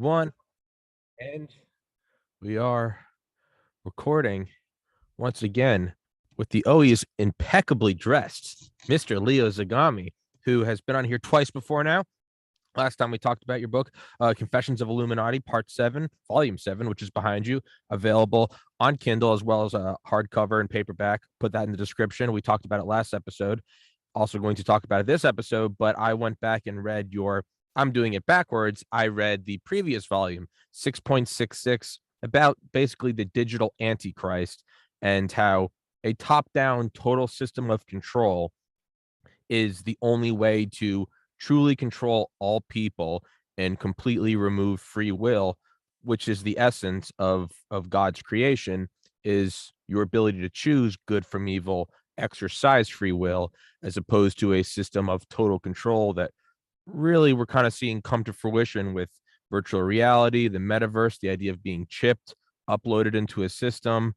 One, and we are recording once again with the always impeccably dressed Mr. Leo Zagami, who has been on here twice before now. Last time we talked about your book, Confessions of Illuminati, Part 7, Volume 7, which is behind you, available on Kindle as well as a hardcover and paperback. Put that in the description. We talked about it last episode. Also going to talk about it this episode, but I went back and read I'm doing it backwards. I read the previous volume, 6.66, about basically the digital antichrist and how a top-down total system of control is the only way to truly control all people and completely remove free will, which is the essence of God's creation, is your ability to choose good from evil, exercise free will, as opposed to a system of total control that really we're kind of seeing come to fruition with virtual reality, the metaverse, the idea of being chipped, uploaded into a system,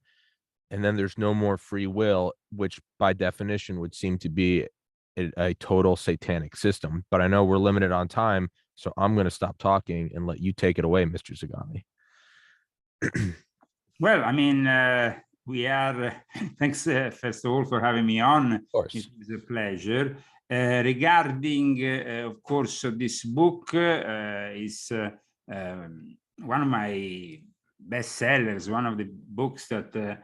and then there's no more free will, which by definition would seem to be a total satanic system. But I know we're limited on time, so I'm going to stop talking and let you take it away, Mr. Zagami. Well, I mean, we are, thanks first of all for having me on. Of course. It is a pleasure. Regarding, of course, this book is one of my bestsellers, one of the books that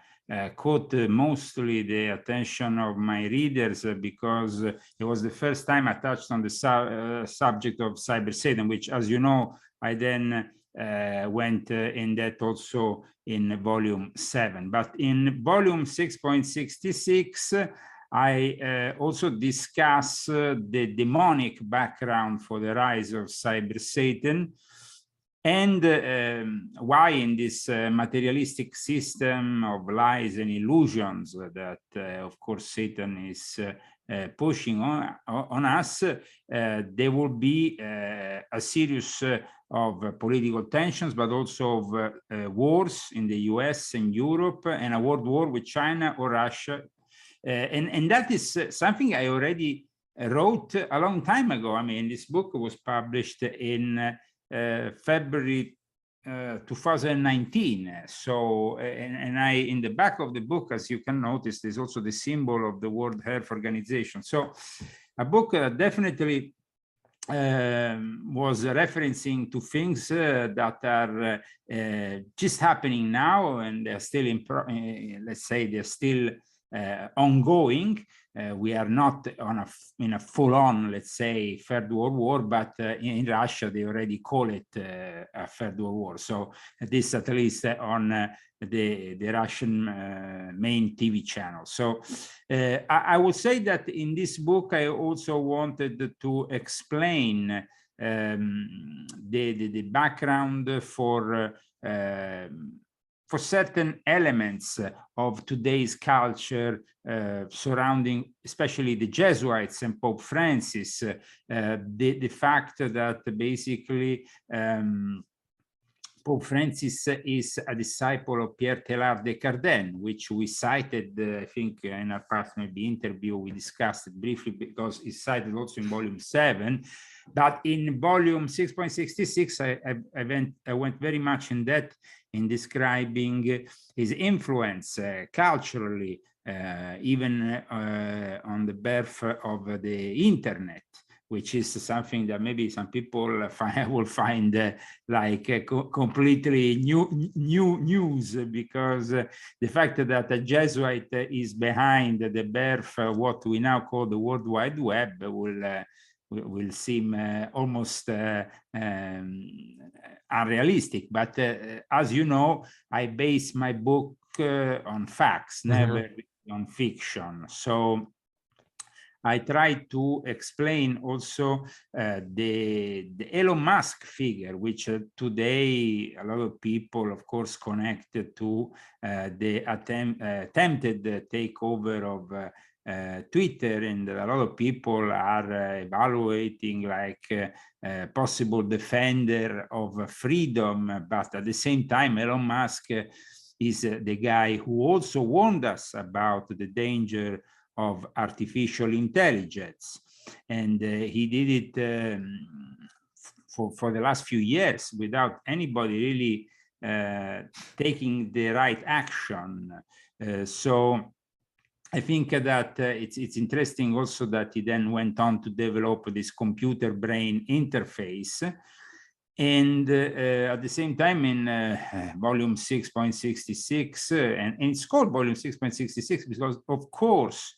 caught mostly the attention of my readers because it was the first time I touched on the subject of cyber Satan, which, as you know, I then went in that also in volume 7. But in volume 6.66, I also discuss the demonic background for the rise of cyber Satan, and why in this materialistic system of lies and illusions that, of course, Satan is pushing on us, there will be a series of political tensions, but also of wars in the US and Europe, and a world war with China or Russia. And that is something I already wrote a long time ago. I mean, this book was published in February 2019. So, and I, in the back of the book, as you can notice, there's also the symbol of the World Health Organization. So a book definitely was referencing to things that are just happening now, and they're still let's say they're still ongoing. We are not in a full-on, let's say, Third World War, but in Russia they already call it a Third World War. So this at least on the Russian main TV channel. So I would say that in this book I also wanted to explain the background for certain elements of today's culture surrounding especially the Jesuits and Pope Francis, the fact that basically Pope Francis is a disciple of Pierre Teilhard de Chardin, which we cited, I think, in our past maybe interview, we discussed it briefly because it's cited also in volume 7. But in volume 6.66, I went very much in depth in describing his influence culturally, even on the birth of the internet, which is something that maybe some people will find like completely new news, because the fact that a Jesuit is behind the birth of what we now call the World Wide Web will seem almost unrealistic. But as you know, I base my book on facts, never on fiction. So I try to explain also the Elon Musk figure, which today a lot of people, of course, connected to the attempted takeover of Twitter, and a lot of people are evaluating like a possible defender of freedom. But at the same time, Elon Musk is the guy who also warned us about the danger of artificial intelligence, and he did it for the last few years without anybody really taking the right action. So I think that it's interesting also that he then went on to develop this computer brain interface. And at the same time, in volume 6.66, and it's called volume 6.66 because, of course,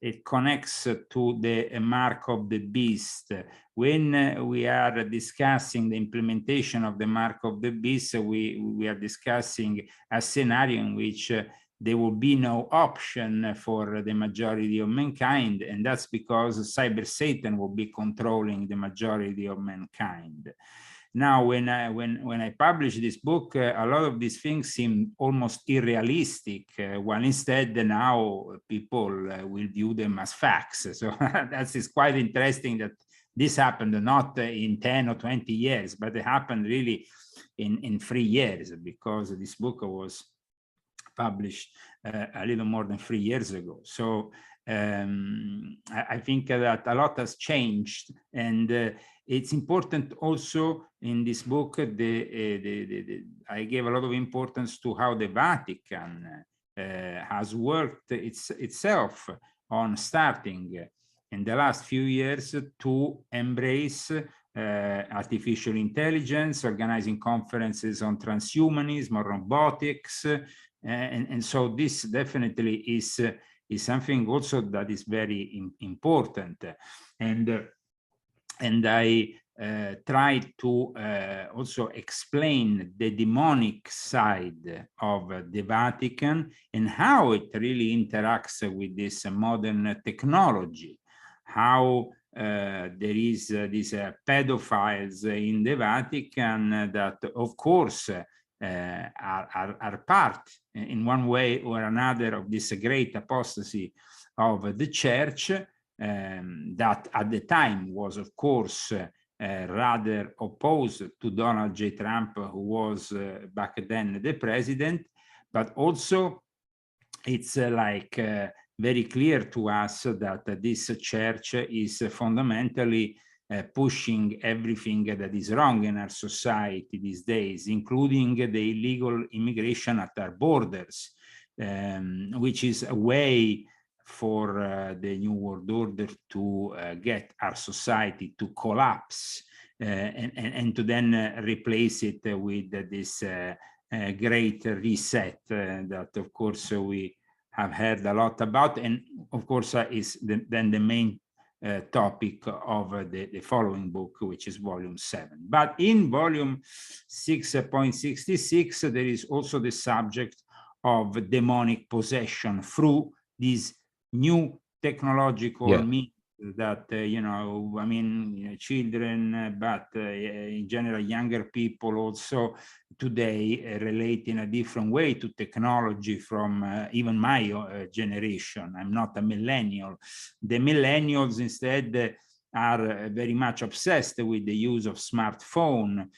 it connects to the mark of the beast. When we are discussing the implementation of the mark of the beast, we are discussing a scenario in which there will be no option for the majority of mankind, and that's because Cyber Satan will be controlling the majority of mankind. Now, when I published this book, a lot of these things seem almost unrealistic, while instead now people will view them as facts. So that is quite interesting that this happened not in 10 or 20 years, but it happened really in 3 years, because this book was published a little more than 3 years ago. So I think that a lot has changed, and it's important also in this book. I gave a lot of importance to how the Vatican has worked itself on starting in the last few years to embrace artificial intelligence, organizing conferences on transhumanism or robotics. And so this definitely is something also that is very important. And I try to also explain the demonic side of the Vatican and how it really interacts with this modern technology, how there is these pedophiles in the Vatican that, of course, are part in one way or another of this great apostasy of the church, that at the time was, of course, rather opposed to Donald J. Trump, who was back then the president. But also it's very clear to us that this church is fundamentally pushing everything that is wrong in our society these days, including the illegal immigration at our borders, which is a way for the New World Order to get our society to collapse and to then replace it with this great reset that, of course, we have heard a lot about, and of course is then the main topic of the following book, which is volume 7. But in volume 6.66, there is also the subject of demonic possession through these new technological means that, I mean, children, but in general, younger people also today relate in a different way to technology from even my generation. I'm not a millennial. The millennials instead are very much obsessed with the use of smartphone,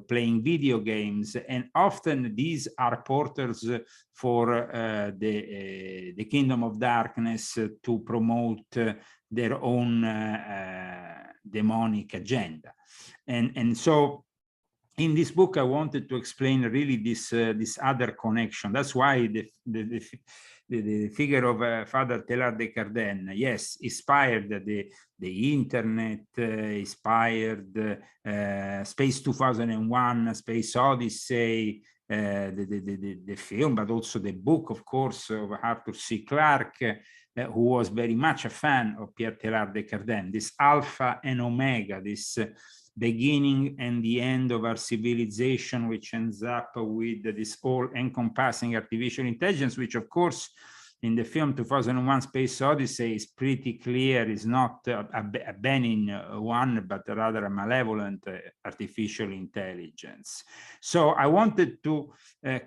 playing video games, and often these are porters for the kingdom of darkness to promote their own demonic agenda. And so in this book, I wanted to explain really this other connection. That's why the figure of Father Teilhard de Chardin, yes, inspired the internet, inspired Space 2001, Space Odyssey, the film, but also the book, of course, of Arthur C. Clarke, who was very much a fan of Pierre Teilhard de Chardin, this alpha and omega, this beginning and the end of our civilization, which ends up with this all-encompassing artificial intelligence, which, of course, in the film 2001 Space Odyssey is pretty clear is not a benign one, but rather a malevolent artificial intelligence. So I wanted to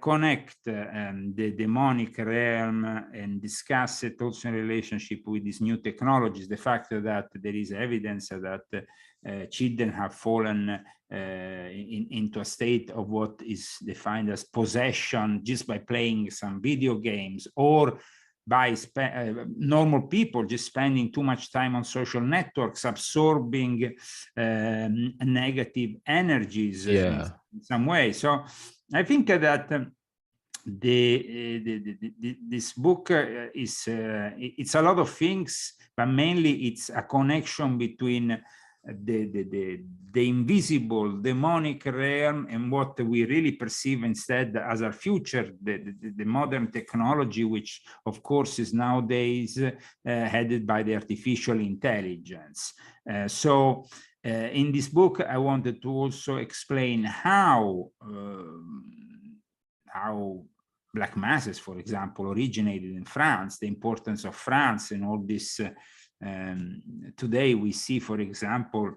connect the demonic realm and discuss it also in relationship with these new technologies, the fact that there is evidence that children have fallen into a state of what is defined as possession just by playing some video games, or by normal people just spending too much time on social networks, absorbing negative energies in some way. So I think that this book is it's a lot of things, but mainly it's a connection between the invisible demonic realm and what we really perceive instead as our future, the modern technology, which of course is nowadays headed by the artificial intelligence. So in this book, I wanted to also explain how black masses, for example, originated in France, the importance of France and all this. Today we see, for example,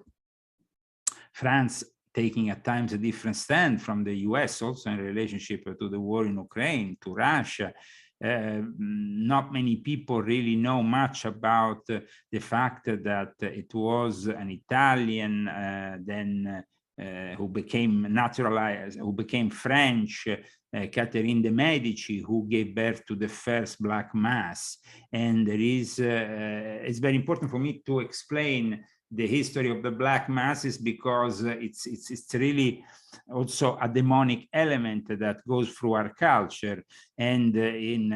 France taking at times a different stand from the US, also in relationship to the war in Ukraine, to Russia. Not many people really know much about the fact that it was an Italian who became naturalized, who became French, Catherine de' Medici, who gave birth to the first black mass. And there is, it's very important for me to explain the history of the black masses, because it's really also a demonic element that goes through our culture. And in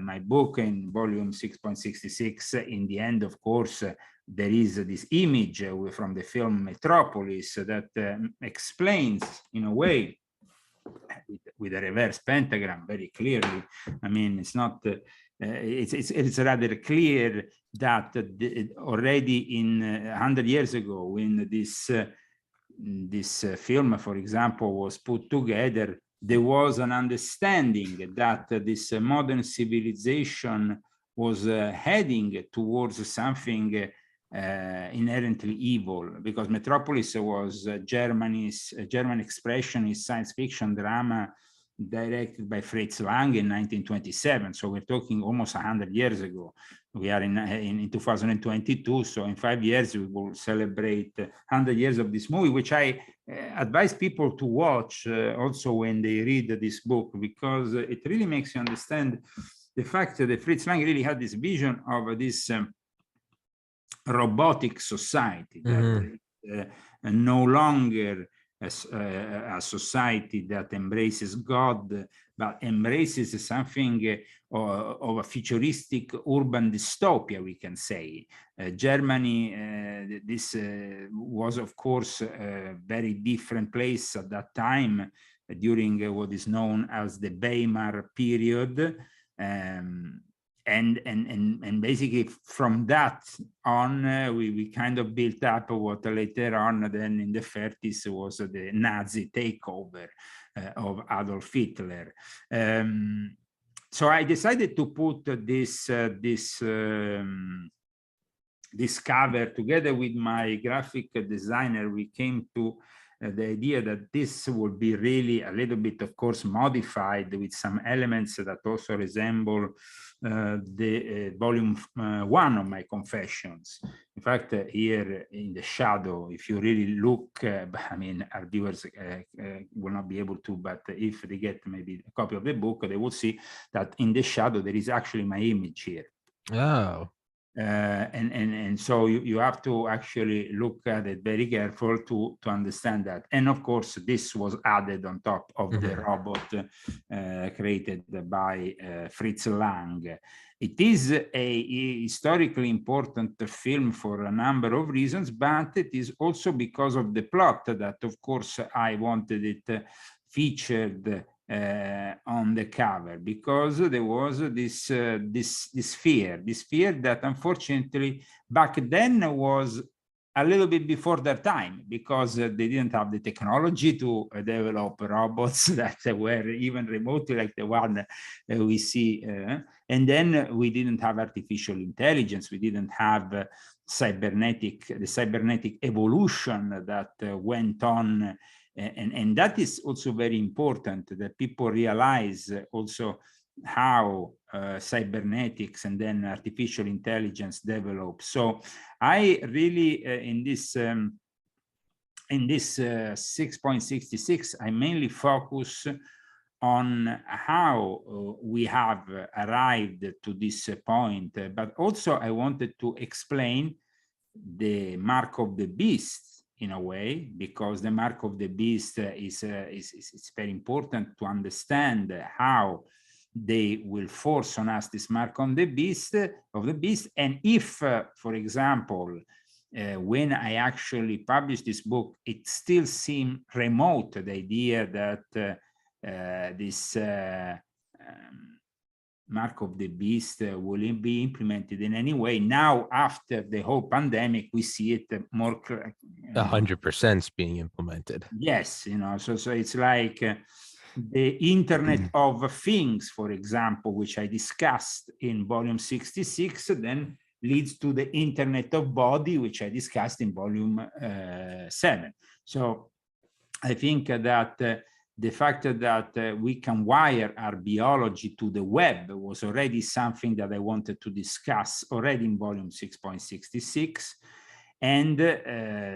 my book, in volume 6.66, in the end, of course, there is this image from the film Metropolis that explains, in a way, with a reverse pentagram very clearly. I mean, it's not, it's rather clear that already in 100 years ago, when this film, for example, was put together, there was an understanding that this modern civilization was heading towards something inherently evil, because Metropolis was German expressionist science fiction drama directed by Fritz Lang in 1927. So we're talking almost 100 years ago. We are in 2022, so in 5 years we will celebrate 100 years of this movie, which I advise people to watch also when they read this book, because it really makes you understand the fact that Fritz Lang really had this vision of this robotic society that no longer a society that embraces God, but embraces something of a futuristic urban dystopia, we can say. Germany, this was, of course, a very different place at that time, during what is known as the Weimar period. And basically from that on, we kind of built up what later on, then in the 30s, was the Nazi takeover of Adolf Hitler. So I decided to put this cover together with my graphic designer. We came to the idea that this would be really a little bit, of course, modified with some elements that also resemble the volume 1 of my Confessions. In fact, here in the shadow, if you really look, I mean, our viewers will not be able to, but if they get maybe a copy of the book, they will see that in the shadow there is actually my image here. Oh. And so you have to actually look at it very careful to understand that. And of course, this was added on top of the robot created by Fritz Lang. It is a historically important film for a number of reasons, but it is also because of the plot that, of course, I wanted it featured on the cover, because there was this fear that unfortunately back then was a little bit before their time, because they didn't have the technology to develop robots that were even remotely like the one we see, and then we didn't have artificial intelligence, we didn't have the cybernetic evolution that went on. And that is also very important, that people realize also how cybernetics and then artificial intelligence develop. So I really, in this 6.66, I mainly focus on how we have arrived to this point, but also I wanted to explain the mark of the beast in a way, because the mark of the beast is very important to understand how they will force on us this mark on the beast And if, for example, when I actually published this book, it still seemed remote, the idea that this mark of the beast will be implemented in any way. Now, after the whole pandemic, we see it more 100% being implemented. Yes, so it's like the Internet of Things, for example, which I discussed in volume 66, then leads to the Internet of Body, which I discussed in volume 7. So I think that the fact that we can wire our biology to the web was already something that I wanted to discuss already in volume 6.66. And the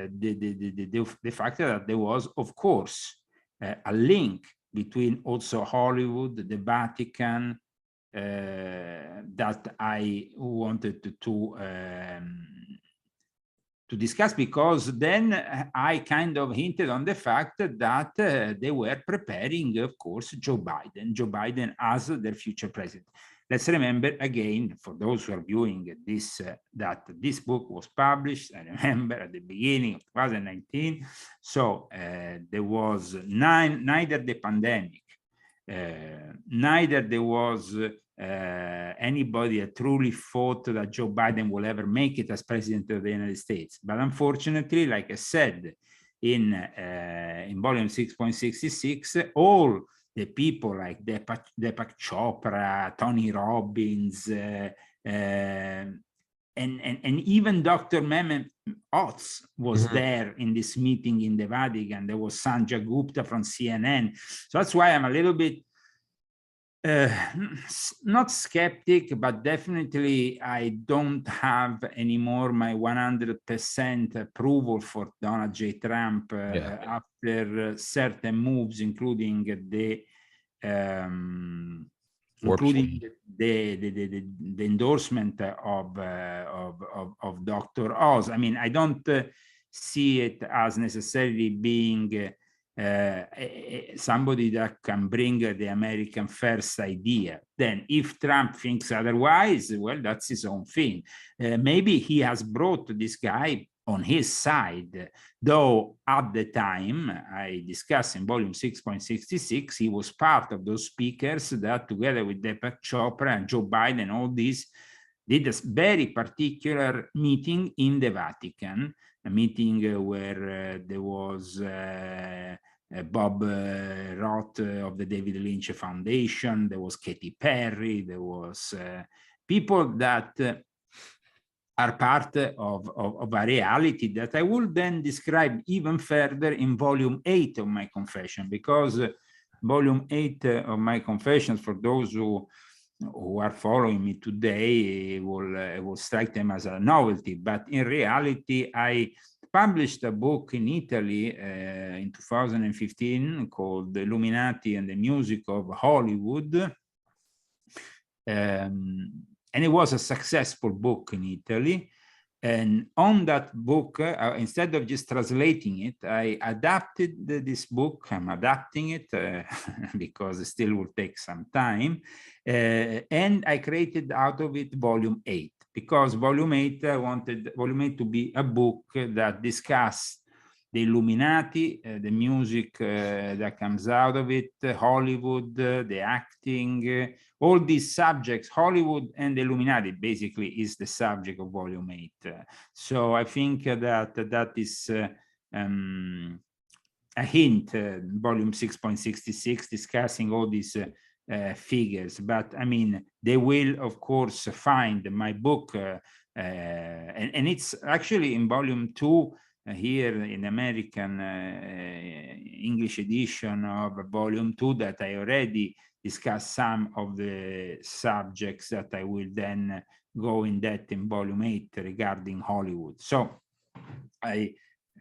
fact that there was, of course, a link between also Hollywood, the Vatican, that I wanted to discuss, because then I kind of hinted on the fact that they were preparing, of course, Joe Biden as their future president. Let's remember again, for those who are viewing this, that this book was published, I remember, at the beginning of 2019. So there was neither the pandemic, neither there was anybody that truly thought that Joe Biden will ever make it as president of the United States. But unfortunately, like I said in volume 6.66, all the people like Deepak Chopra, Tony Robbins, and even Dr. Mehmet Oz was there in this meeting in the Vatican. There was Sanjay Gupta from CNN. So that's why I'm a little bit not skeptic, but definitely I don't have anymore my 100% approval for Donald J. Trump after certain moves, including the endorsement of Dr. Oz. I mean, I don't see it as necessarily being somebody that can bring the American first idea. Then if Trump thinks otherwise, well, that's his own thing. Maybe he has brought this guy on his side, though at the time I discussed in volume 6.66, he was part of those speakers that together with Deepak Chopra and Joe Biden, all these, did a very particular meeting in the Vatican, a meeting where there was Bob Roth of the David Lynch Foundation, there was Katy Perry, there was people that are part of a reality that I will then describe even further in volume 8 of my confession, because volume 8 of my confessions, for those who are following me today, will strike them as a novelty, but in reality, I published a book in Italy in 2015 called Illuminati and the Music of Hollywood. And it was a successful book in Italy. And on that book, instead of just translating it, I adapted this book. I'm adapting it because it still will take some time. And I created out of it volume 8, because volume 8, I wanted volume 8 to be a book that discussed the Illuminati, the music that comes out of it, Hollywood, the acting, all these subjects. Hollywood and the Illuminati basically is the subject of volume 8. So I think that that is a hint, volume 6.66, discussing all these figures. But I mean, they will, of course, find my book, and it's actually in volume 2, here in American English edition of volume 2, that I already discussed some of the subjects that I will then go in depth in volume 8 regarding Hollywood. So I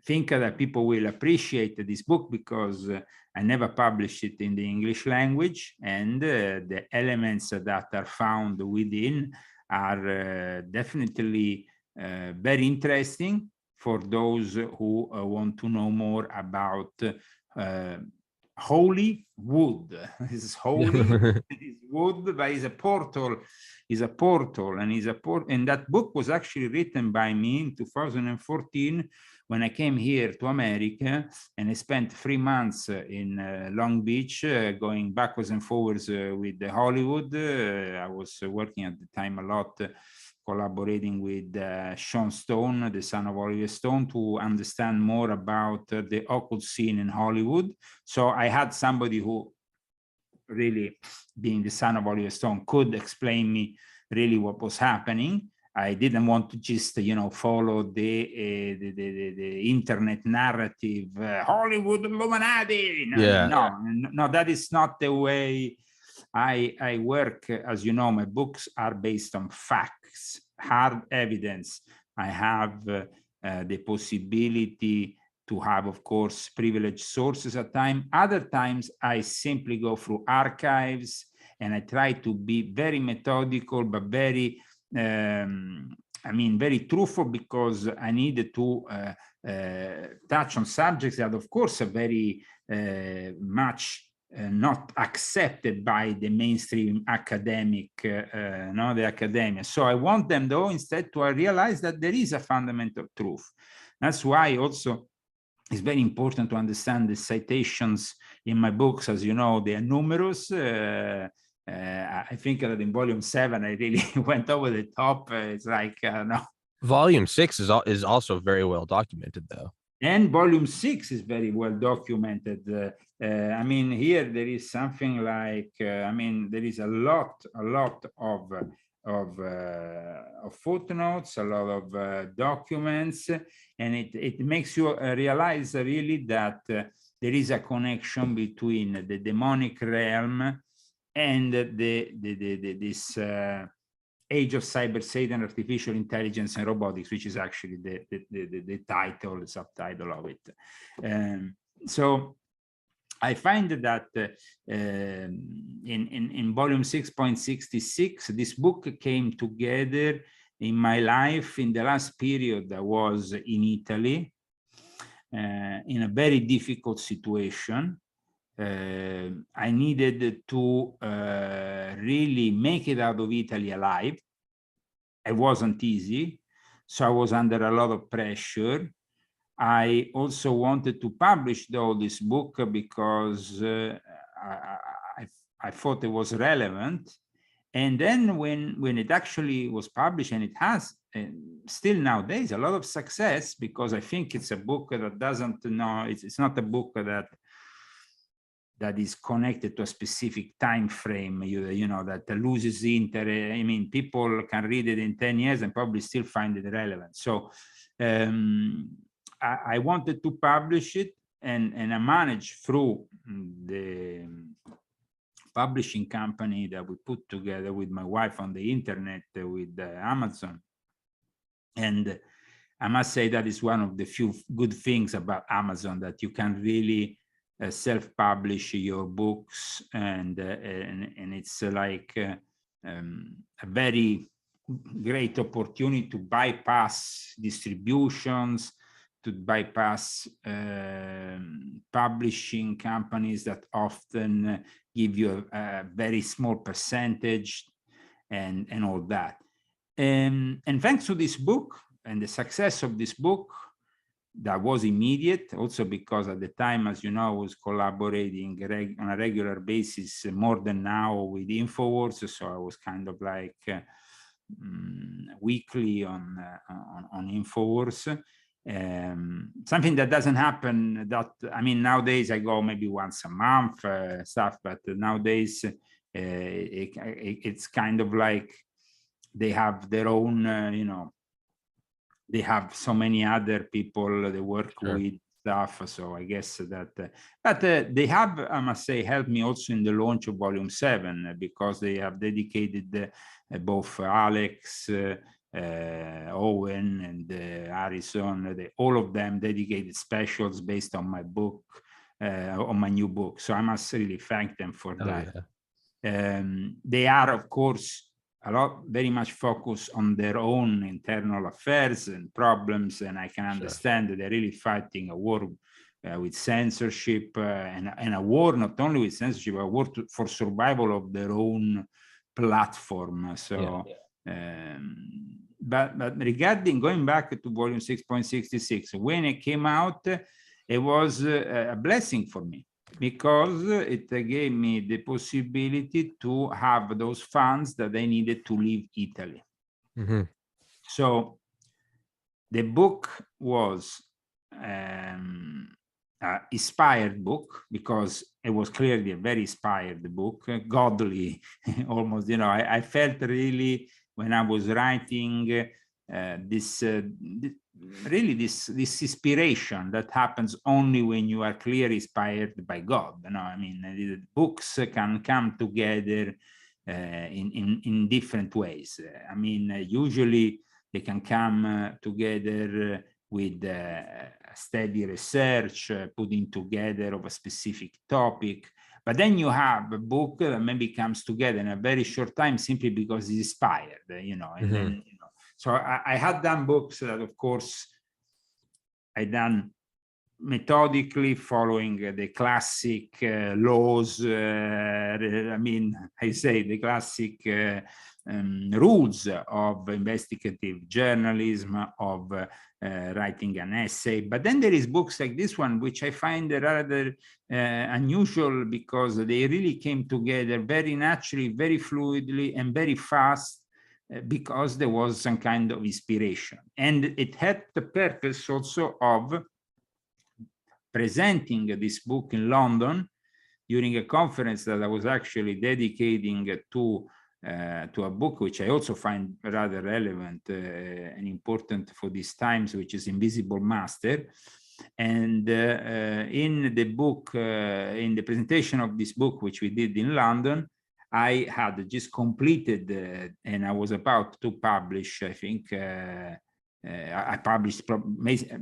think that people will appreciate this book because I never published it in the English language, and the elements that are found within are definitely very interesting for those who want to know more about holy wood. This is holy, it's wood, but it's a portal. Is a portal, and is a port. And that book was actually written by me in 2014 when I came here to America, and I spent 3 months in Long Beach, going backwards and forwards with Hollywood. I was working at the time a lot, collaborating with Sean Stone, the son of Oliver Stone, to understand more about the occult scene in Hollywood. So I had somebody who really, being the son of Oliver Stone, could explain me really what was happening. I didn't want to just, follow the internet narrative, Hollywood Illuminati. No, that is not the way I work. As you know, my books are based on facts, hard evidence. I have the possibility to have, of course, privileged sources at times. Other times, I simply go through archives, and I try to be very methodical, but very, very truthful, because I needed to touch on subjects that, of course, are very much not accepted by the mainstream academic, the academia. So I want them, though, instead to realize that there is a fundamental truth. That's why also it's very important to understand the citations in my books. As you know, they are numerous. I think that in volume 7, I really went over the top. It's like, no. Volume 6 is also very well documented, though. And volume 6 is very well documented. Here there is something like, there is a lot of footnotes, a lot of documents, and it makes you realize really that there is a connection between the demonic realm and this age of cyber Satan, artificial intelligence and robotics, which is actually the title, the subtitle of it. So I find that in volume 6.66, this book came together in my life in the last period. I was in Italy in a very difficult situation. I needed to really make it out of Italy alive. It wasn't easy, so I was under a lot of pressure. I also wanted to publish, though, this book because I thought it was relevant. And then when it actually was published, and it has still nowadays a lot of success, because I think it's a book that doesn't know, it's not a book that is connected to a specific time frame, that loses interest. People can read it in 10 years and probably still find it relevant. So I wanted to publish it, and I managed through the publishing company that we put together with my wife on the internet with Amazon. And I must say that is one of the few good things about Amazon, that you can really self-publish your books, and it's like a very great opportunity to bypass distributions, to bypass publishing companies that often give you a very small percentage and all that. And thanks to this book and the success of this book, that was immediate, also because at the time, as you know, I was collaborating on a regular basis, more than now, with InfoWars. So I was kind of like weekly on InfoWars. Something that doesn't happen, nowadays I go maybe once a month, stuff, but nowadays it's kind of like they have their own, they have so many other people they work with stuff. So I guess that, but they have, I must say, helped me also in the launch of volume 7, because they have dedicated both Alex Owen and Harrison, all of them dedicated specials based on my book, on my new book. So I must really thank them for that. Yeah. They are, of course, very much focused on their own internal affairs and problems, and I can understand that they're really fighting a war with censorship, and a war not only with censorship, a war for survival of their own platform. So, but regarding going back to volume 6.66, when it came out, it was a blessing for me, because it gave me the possibility to have those funds that I needed to leave Italy. So the book was inspired book, because it was clearly a very inspired book, godly, almost, you know, I felt really when I was writing this inspiration that happens only when you are clearly inspired by God. You know, I mean, books can come together in different ways. I mean, usually they can come together with steady research, putting together of a specific topic. But then you have a book that maybe comes together in a very short time simply because it's inspired, you know, and then, you know, so I had done books that, of course, I done methodically following the classic laws. I mean, I say the classic rules of investigative journalism, of writing an essay. But then there is books like this one, which I find rather unusual, because they really came together very naturally, very fluidly, and very fast, because there was some kind of inspiration. And it had the purpose also of presenting this book in London during a conference that I was actually dedicating to a book which I also find rather relevant and important for these times, which is Invisible Master. And in the book, in the presentation of this book, which we did in London, I had just completed and I was about to publish, I think, I published,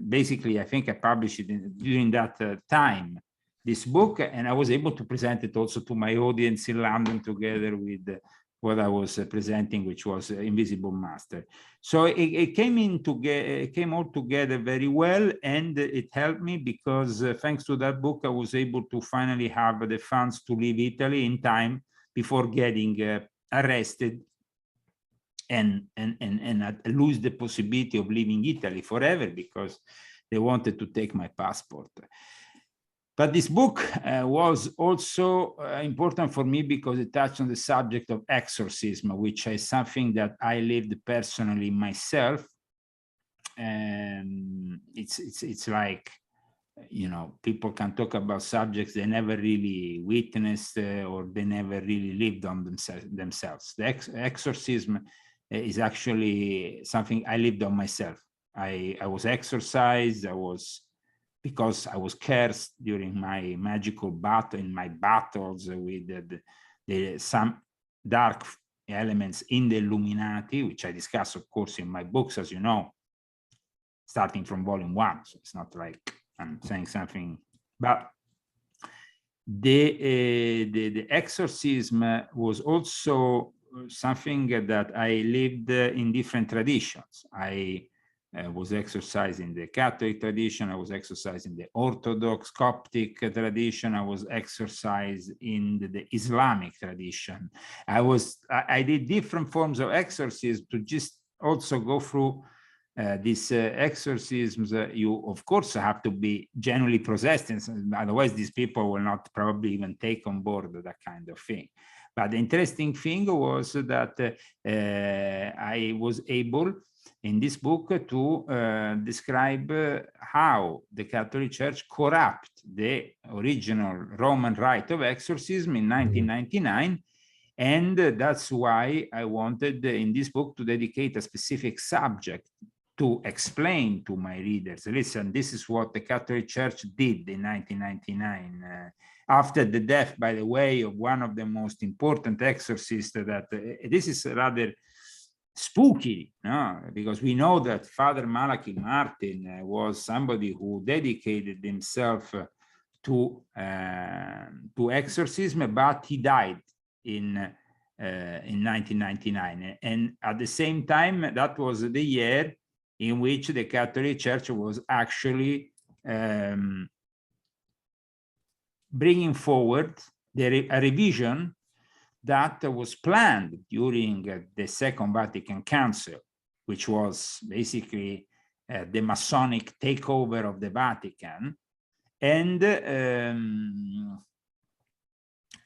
basically, I think I published it during that time, this book, and I was able to present it also to my audience in London together with what I was presenting, which was Invisible Master. So it came all together very well, and it helped me because thanks to that book, I was able to finally have the funds to leave Italy in time before getting arrested and lose the possibility of leaving Italy forever, because they wanted to take my passport. But this book was also important for me because it touched on the subject of exorcism, which is something that I lived personally myself. And it's like, you know, people can talk about subjects they never really witnessed or they never really lived on themselves. The exorcism is actually something I lived on myself. I was exorcised. Because I was cursed during my magical battle, in my battles with some dark elements in the Illuminati, which I discuss, of course, in my books, as you know, starting from volume 1. So it's not like I'm saying something, but the exorcism was also something that I lived in different traditions. I was exercised in the Catholic tradition, I was exercised in the Orthodox Coptic tradition, I was exercised in the Islamic tradition. I did different forms of exorcism to just also go through these exorcisms. You, of course, have to be genuinely possessed, and otherwise these people will not probably even take on board that kind of thing. But the interesting thing was that I was able in this book to describe how the Catholic Church corrupt the original Roman rite of exorcism in 1999. And that's why I wanted in this book to dedicate a specific subject to explain to my readers, listen, this is what the Catholic Church did in 1999. After the death, by the way, of one of the most important exorcists, that this is rather spooky, no? Because we know that Father Malachi Martin was somebody who dedicated himself to exorcism, but he died in 1999. And at the same time, that was the year in which the Catholic Church was actually bringing forward a revision that was planned during the Second Vatican Council, which was basically the Masonic takeover of the Vatican. And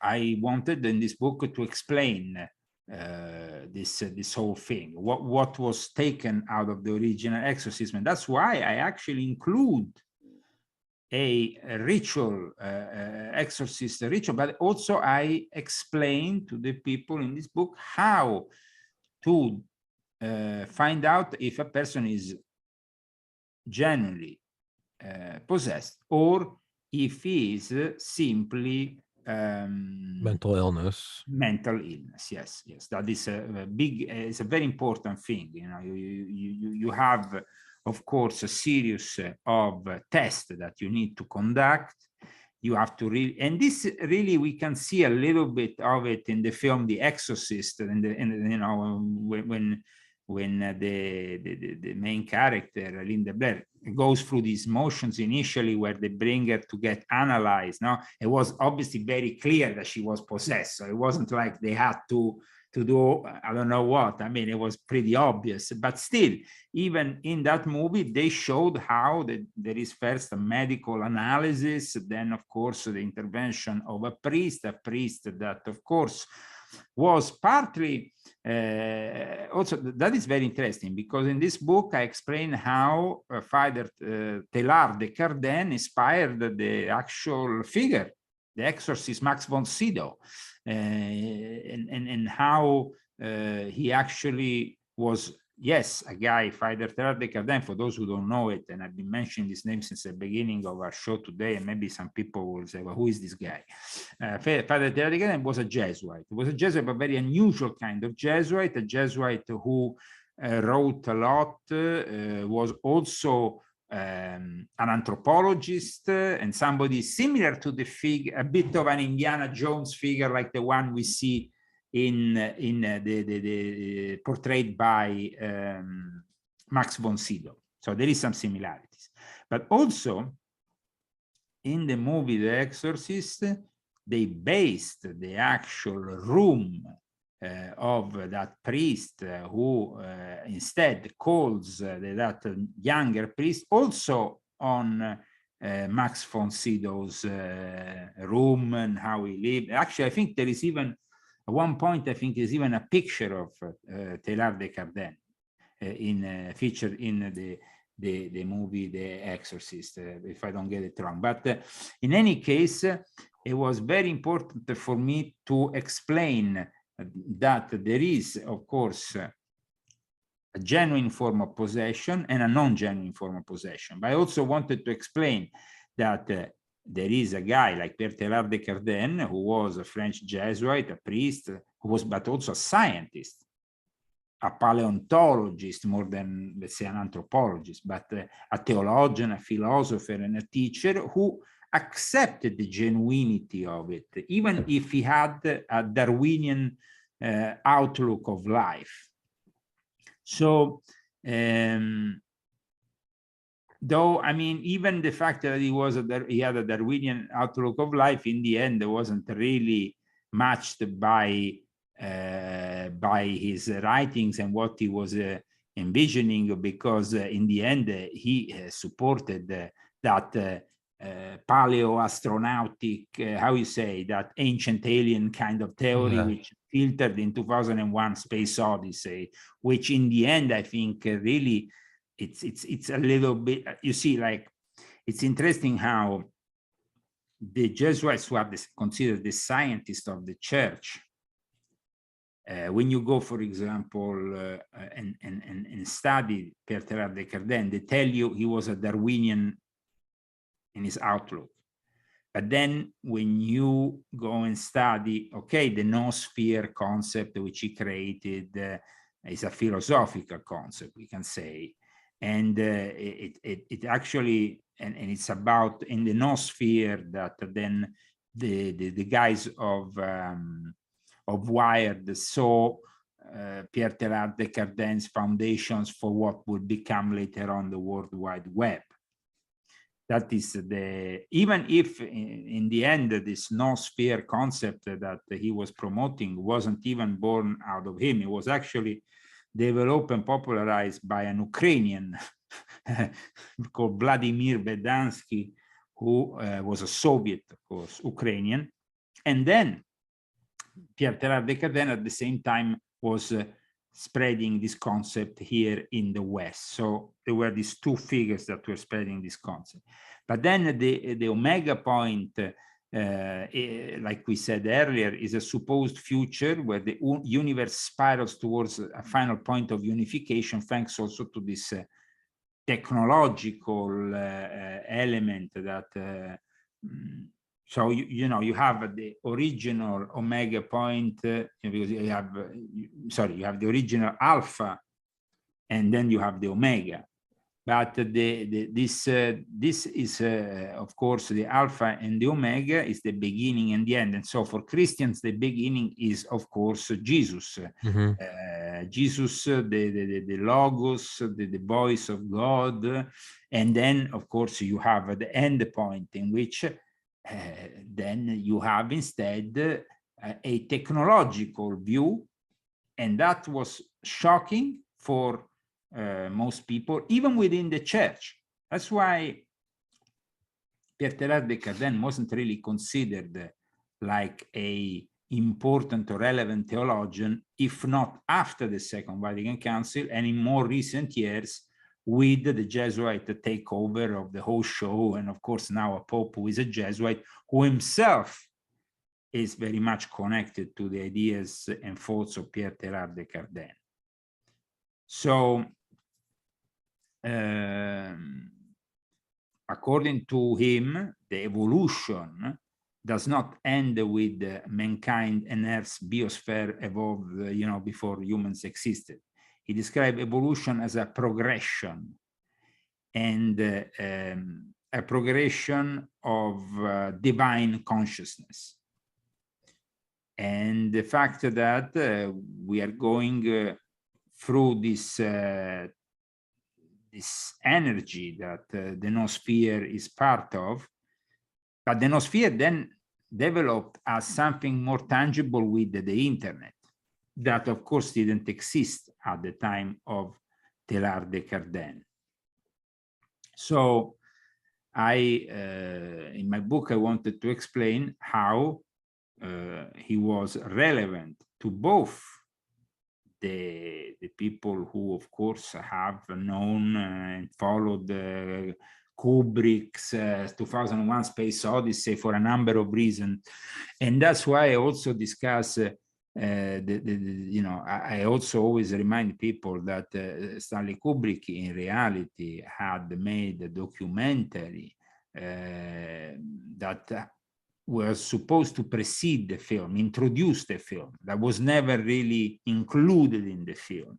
I wanted in this book to explain this whole thing, what was taken out of the original exorcism. And that's why I actually include a ritual, exorcist ritual, but also I explain to the people in this book how to find out if a person is genuinely possessed or if he is simply mental illness. Yes, that is a big, it's a very important thing. You know, you have, of course, a series of tests that you need to conduct. You have to really, and this really, we can see a little bit of it in the film The Exorcist, and you know, when the main character, Linda Blair, goes through these motions initially where they bring her to get analyzed. Now, it was obviously very clear that she was possessed. So it wasn't like they had to do, I don't know what. I mean, it was pretty obvious. But still, even in that movie, they showed how there is first a medical analysis, then, of course, the intervention of a priest that, of course, was partly also, that is very interesting, because in this book I explain how Father Teilhard de Chardin inspired the actual figure, the exorcist Max von Sydow, and how he actually was, yes, a guy, Father Teilhard de Chardin, for those who don't know it, and I've been mentioning this name since the beginning of our show today, and maybe some people will say, well, who is this guy? Father Teilhard de Chardin was a Jesuit. He was a Jesuit, a very unusual kind of Jesuit, a Jesuit who wrote a lot, was also an anthropologist, and somebody similar to the figure, a bit of an Indiana Jones figure, like the one we see in the portrayed by Max von Sydow. So there is some similarities, but also in the movie The Exorcist, they based the actual room of that priest who instead calls that younger priest also on Max von Sydow's room and how he lived. Actually, I think there is even, at one point, I think there's even a picture of Teilhard de Chardin featured in the movie The Exorcist, if I don't get it wrong. But in any case, it was very important for me to explain that there is, of course, a genuine form of possession and a non-genuine form of possession. But I also wanted to explain that there is a guy like Père Teilhard de Chardin, who was a French Jesuit, a priest, who was but also a scientist, a paleontologist more than, let's say, an anthropologist, but a theologian, a philosopher, and a teacher who accepted the genuinity of it, even if he had a Darwinian outlook of life. So, though, I mean, even the fact that he had a Darwinian outlook of life, in the end, it wasn't really matched by his writings and what he was envisioning, because in the end he supported that paleoastronautic, how you say, that ancient alien kind of theory, which filtered in 2001 Space Odyssey, which in the end, I think really it's a little bit, you see, like, it's interesting how the Jesuits, who are considered the scientists of the church, when you go, for example, and study Père Teilhard de Chardin, they tell you he was a Darwinian in his outlook. But then when you go and study, okay, the noosphere concept which he created, It's a philosophical concept, we can say. And it actually, and it's about in the noosphere that then the guys of Wired saw Pierre Teilhard de Chardin's foundations for what would become later on the World Wide Web. That is even if in the end, this noosphere concept that he was promoting wasn't even born out of him. It was actually developed and popularized by an Ukrainian called Vladimir Verdansky, who was a Soviet, of course, Ukrainian. And then Pierre Teilhard de Chardin at the same time was spreading this concept here in the West. So there were these two figures that were spreading this concept. But then the omega point, like we said earlier, is a supposed future where the universe spirals towards a final point of unification, thanks also to this technological element that so you know, you have the original omega point because you have you have the original alpha, and then you have the omega. But this is of course the alpha and the omega is the beginning and the end. And so for Christians, the beginning is of course Jesus. Jesus, the Logos, the voice of God, and then of course you have the end point in which then you have instead a technological view, and that was shocking for most people, even within the church. That's why Pierre Teilhard de Chardin wasn't really considered like a important or relevant theologian, if not after the Second Vatican Council, and in more recent years with the Jesuit takeover of the whole show, and of course now a Pope who is a Jesuit, who himself is very much connected to the ideas and thoughts of Pierre Teilhard de Chardin. So, according to him, the evolution does not end with mankind and Earth's biosphere evolved, you know, before humans existed. He described evolution as a progression, and a progression of divine consciousness. And the fact that we are going through this this energy that the noosphere is part of, but the noosphere then developed as something more tangible with the internet, that of course didn't exist at the time of Teilhard de Chardin. So in my book, I wanted to explain how he was relevant to both the people who, of course, have known and followed Kubrick's 2001 Space Odyssey for a number of reasons. And that's why I also discuss, you know, I also always remind people that Stanley Kubrick in reality had made a documentary that was supposed to precede the film, introduce the film, that was never really included in the film.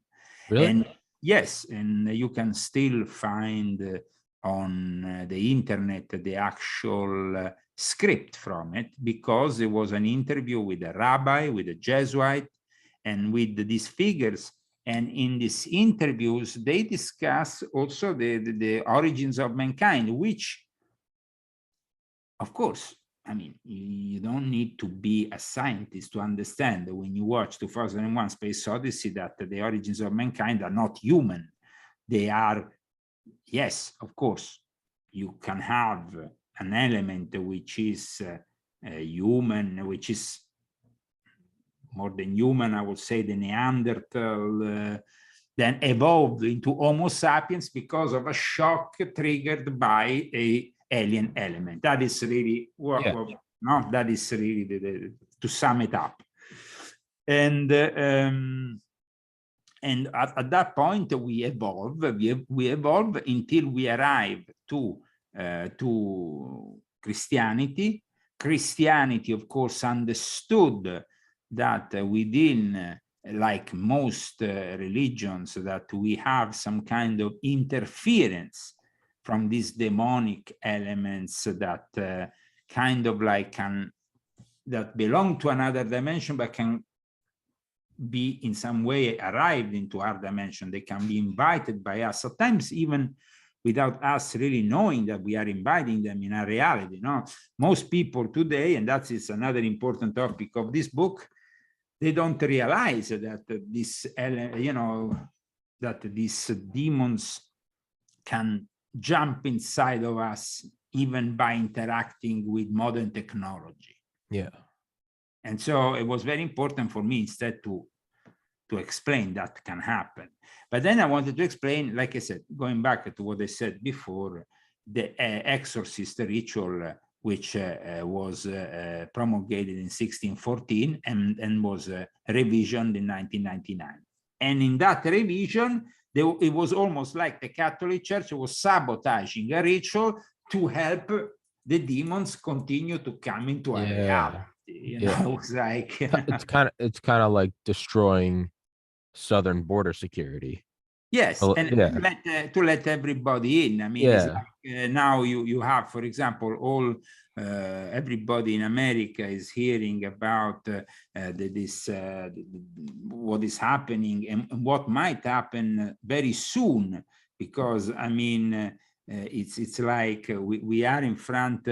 Really? And yes, and you can still find on the internet the actual script from it, because it was an interview with a rabbi, with a Jesuit, and with these figures. And in these interviews, they discuss also the origins of mankind, which, of course, I mean, you don't need to be a scientist to understand that when you watch 2001 Space Odyssey that the origins of mankind are not human. They are, yes, of course, you can have an element which is human, which is more than human, I would say the Neanderthal, then evolved into Homo sapiens because of a shock triggered by a alien element. That is really what, no, that is really to sum it up. And at that point we evolve until we arrive to Christianity. Christianity, of course, understood that within like most religions, that we have some kind of interference from these demonic elements that kind of like that belong to another dimension, but can be in some way arrived into our dimension. They can be invited by us, sometimes even without us really knowing that we are inviting them in our reality. No, most people today, and that is another important topic of this book, they don't realize that this, that these demons can jump inside of us even by interacting with modern technology. Yeah. And so it was very important for me instead to explain that can happen. But then I wanted to explain, like I said, going back to what I said before, the exorcist ritual, which was promulgated in 1614 and was revisioned in 1999. And in that revision, it was almost like the Catholic Church was sabotaging a ritual to help the demons continue to come into our reality. You know, it was like it's kind of like destroying southern border security. yes, Oh, and yeah. to let everybody in. I mean, it's like, now you have, for example, all everybody in America is hearing about what is happening and what might happen very soon, because I mean, it's like we are in front.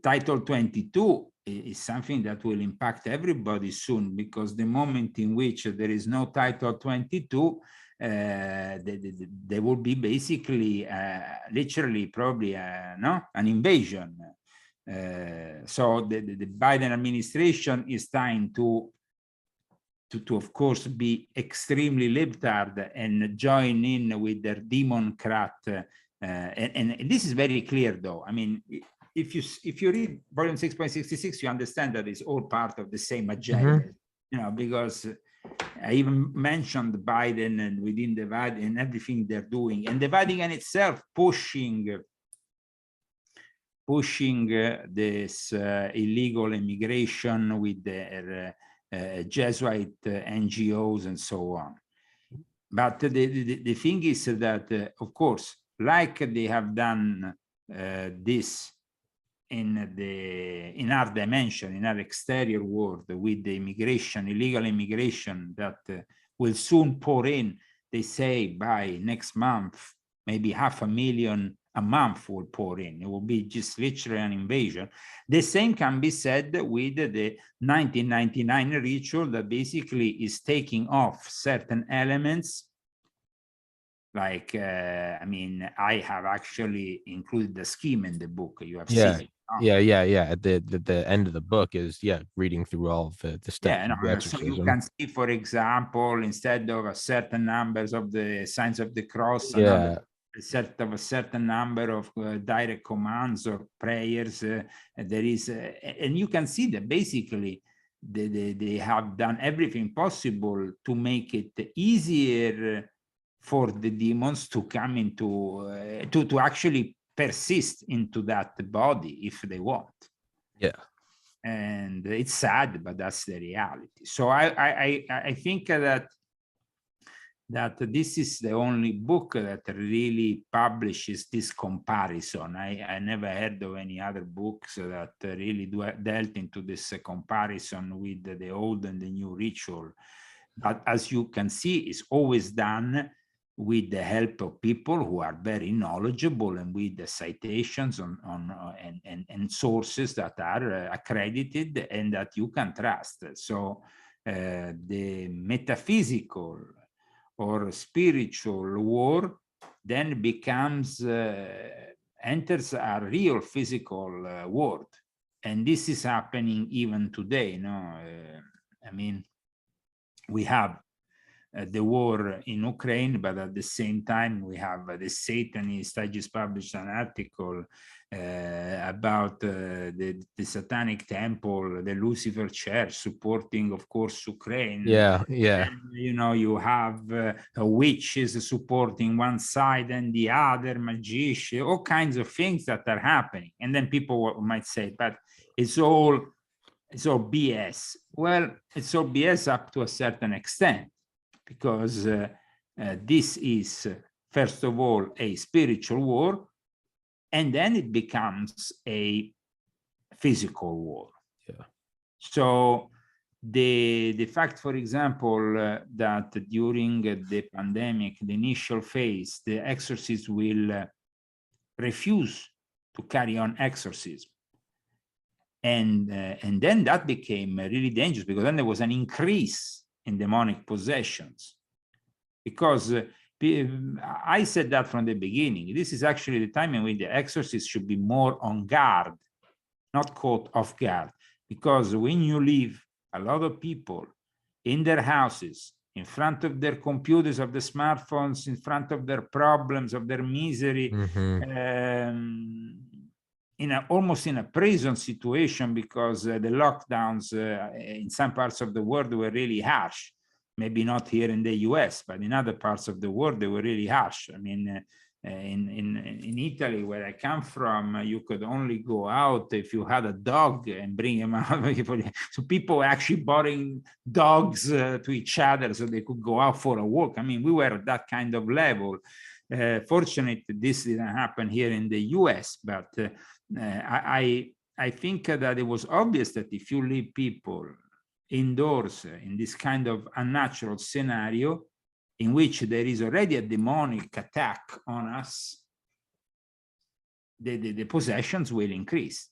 Title 22 is something that will impact everybody soon, because the moment in which there is no Title 22, there will be basically, literally, probably, an invasion. So the Biden administration is trying to of course, be extremely libtard and join in with their Democrat. And this is very clear, though. I mean, if you read volume 6.66, you understand that it's all part of the same agenda. You know, because I even mentioned Biden and within the Vatican and everything they're doing, and the Vatican itself pushing this illegal immigration with their Jesuit NGOs and so on. But the thing is that, of course, like they have done this in our dimension, in our exterior world, with the immigration, illegal immigration that will soon pour in, they say by next month, maybe 500,000 a month will pour in. It will be just literally an invasion. The same can be said with the 1999 ritual that basically is taking off certain elements. Like, I mean, I have actually included the scheme in the book. You have seen it. Yeah. At the end of the book is reading through all of the steps. So you can see, for example, instead of a certain numbers of the signs of the cross, another a certain number of direct commands or prayers. There is, and you can see that basically they have done everything possible to make it easier for the demons to come into to actually persist into that body if they want. And it's sad, but that's the reality. So I think that this is the only book that really publishes this comparison. I never heard of any other books that really dealt into this comparison with the old and the new ritual. But as you can see, it's always done with the help of people who are very knowledgeable and with the citations and sources that are accredited and that you can trust. So the metaphysical or spiritual war then becomes, enters a real physical world. And this is happening even today. I mean, we have the war in Ukraine, but at the same time, we have the Satanists. I just published an article about the Satanic Temple, the Lucifer Church supporting, of course, Ukraine. And, you have witches supporting one side and the other, magicians, all kinds of things that are happening. And then people might say, but it's all it's all BS. Well, it's all BS up to a certain extent, because this is, first of all, a spiritual war, and then it becomes a physical war. Yeah. So the fact, for example, that during the pandemic, the initial phase, the exorcists will refuse to carry on exorcism. And then that became really dangerous, because then there was an increase in demonic possessions. Because I said that from the beginning, this is actually the time in which the exorcists should be more on guard, not caught off guard. Because when you leave a lot of people in their houses, in front of their computers, of the smartphones, in front of their problems, of their misery, almost in a prison situation, because the lockdowns in some parts of the world were really harsh. Maybe not here in the US, but in other parts of the world, they were really harsh. I mean, in Italy, where I come from, you could only go out if you had a dog and bring him out. So people were actually borrowing dogs to each other so they could go out for a walk. I mean, we were at that kind of level. Fortunately, this didn't happen here in the US, but I think that it was obvious that if you leave people indoors in this kind of unnatural scenario, in which there is already a demonic attack on us, the possessions will increase.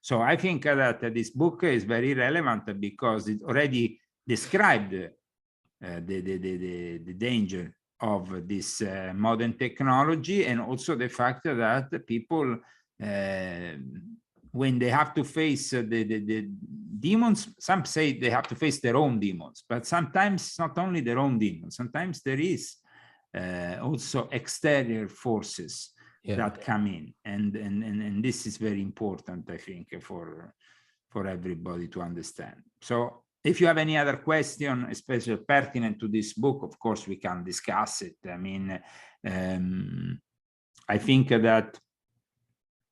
So I think that this book is very relevant, because it already described the danger of this modern technology, and also the fact that people, when they have to face the demons, some say they have to face their own demons, but sometimes not only their own demons, sometimes there is also exterior forces that come in, and this is very important, I think, for everybody to understand. So if you have any other question, especially pertinent to this book, of course we can discuss it. I mean, I think that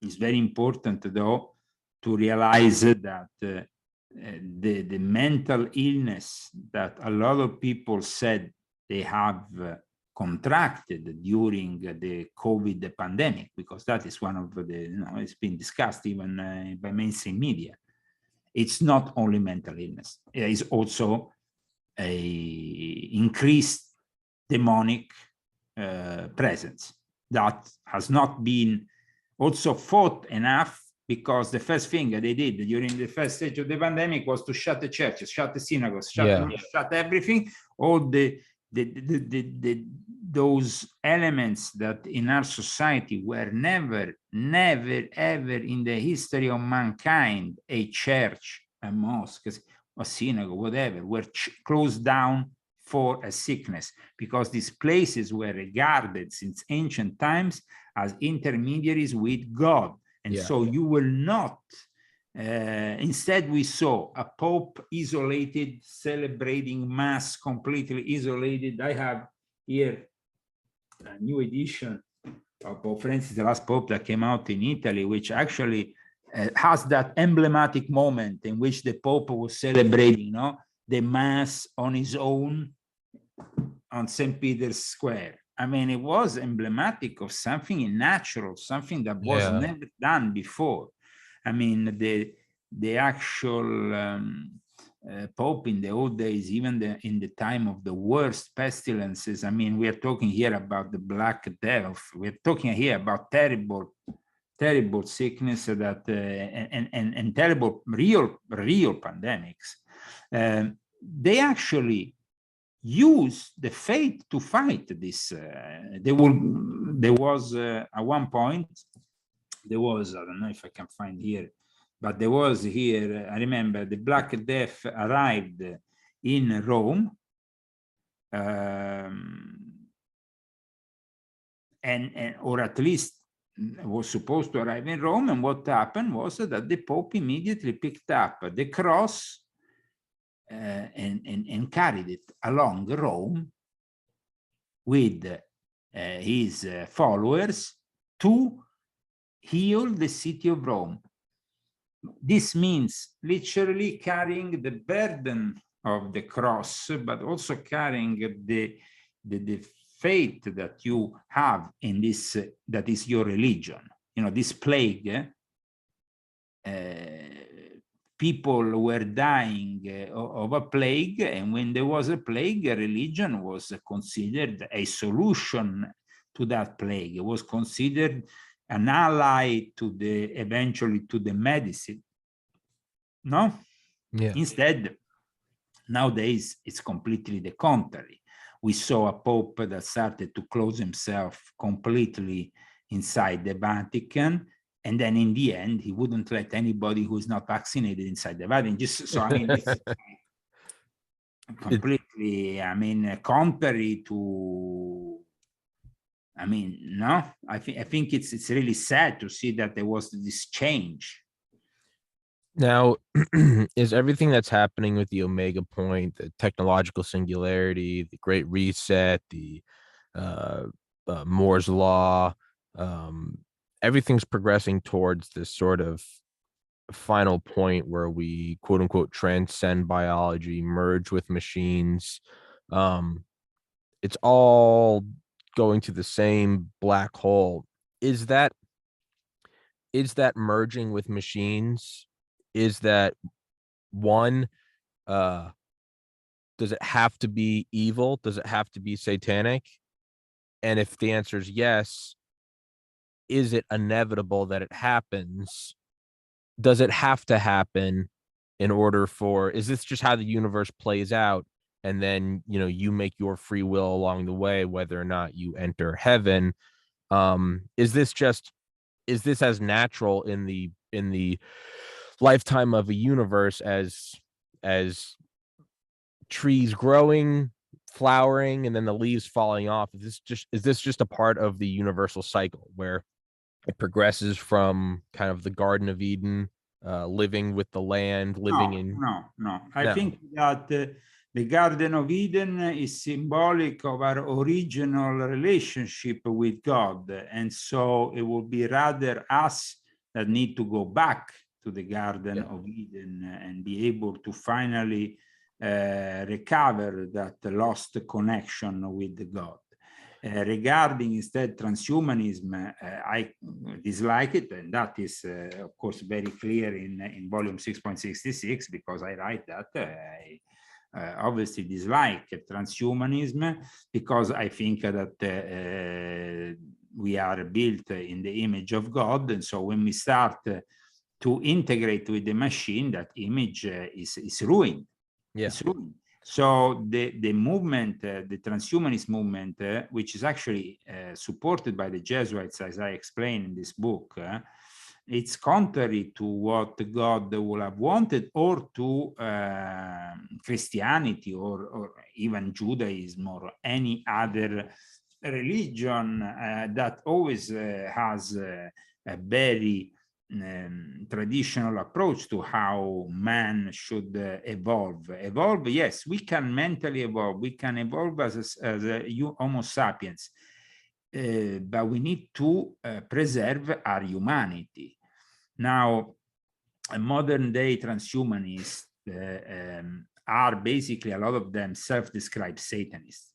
it's very important, though, to realize that the mental illness that a lot of people said they have contracted during the COVID pandemic, because that is one of the, it's been discussed even by mainstream media. It's not only mental illness. It is also a increased demonic presence that has not been also fought enough, because the first thing they did during the first stage of the pandemic was to shut the churches, shut the synagogues, shut everything. All those elements that in our society were never, ever in the history of mankind, a church, a mosque, a synagogue, whatever, were closed down for a sickness, because these places were regarded since ancient times as intermediaries with God. And so you will not, instead we saw a Pope isolated, celebrating Mass, completely isolated. I have here a new edition of Pope Francis, the last Pope that came out in Italy, which actually has that emblematic moment in which the Pope was celebrating, the Mass on his own on St. Peter's Square. I mean, it was emblematic of something natural, something that was never done before. I mean, the actual Pope in the old days, even in the time of the worst pestilences, I mean, we are talking here about the Black Death. We're talking here about terrible sickness that and terrible real pandemics. They actually use the faith to fight this. There was at one point, I don't know if I can find here, but there was here, I remember the Black Death arrived in Rome, or at least was supposed to arrive in Rome. And what happened was that the Pope immediately picked up the cross and carried it along Rome with his followers to heal the city of Rome. this means literally carrying the burden of the cross, but also carrying the faith that you have in this, that is your religion. You know, this plague, people were dying of a plague, and when there was a plague, a religion was considered a solution to that plague. It was considered an ally to the, eventually to the medicine. No? Yeah. Instead, nowadays, it's completely the contrary. We saw a pope that started to close himself completely inside the Vatican, and then in the end, he wouldn't let anybody who is not vaccinated inside the Vatican. Just so, I mean, this is completely, I mean, contrary to, I mean, no, I think it's really sad to see that there was this change. Now, is everything that's happening with the Omega Point, the technological singularity, the Great Reset, the Moore's Law, everything's progressing towards this sort of final point where we quote unquote transcend biology, merge with machines. It's all going to the same black hole. Is that merging with machines? Is that one, does it have to be evil? Does it have to be satanic? And if the answer is yes, is it inevitable that it happens? Does it have to happen in order for, is this just how the universe plays out? And then, you know, you make your free will along the way, whether or not you enter heaven. Is this as natural in the lifetime of a universe as trees growing, flowering, and then the leaves falling off? Is this just a part of the universal cycle where it progresses from kind of the Garden of Eden, living with the land, living in? No. I think that the Garden of Eden is symbolic of our original relationship with God. And so it will be rather us that need to go back to the Garden of Eden and be able to finally recover that lost connection with God. Regarding instead transhumanism, I dislike it, and that is, of course, very clear in volume 6.66, because I write that. I obviously dislike transhumanism because I think that we are built in the image of God, and so when we start to integrate with the machine, that image is ruined. Yeah. It's ruined. So the movement, the transhumanist movement, which is actually supported by the Jesuits, as I explained in this book, it's contrary to what God would have wanted, or to Christianity, or even Judaism, or any other religion that always has a very traditional approach to how man should evolve. Yes, we can mentally evolve. We can evolve as a Homo sapiens, but we need to preserve our humanity. Now, modern day transhumanists are basically, a lot of them, self-described Satanists.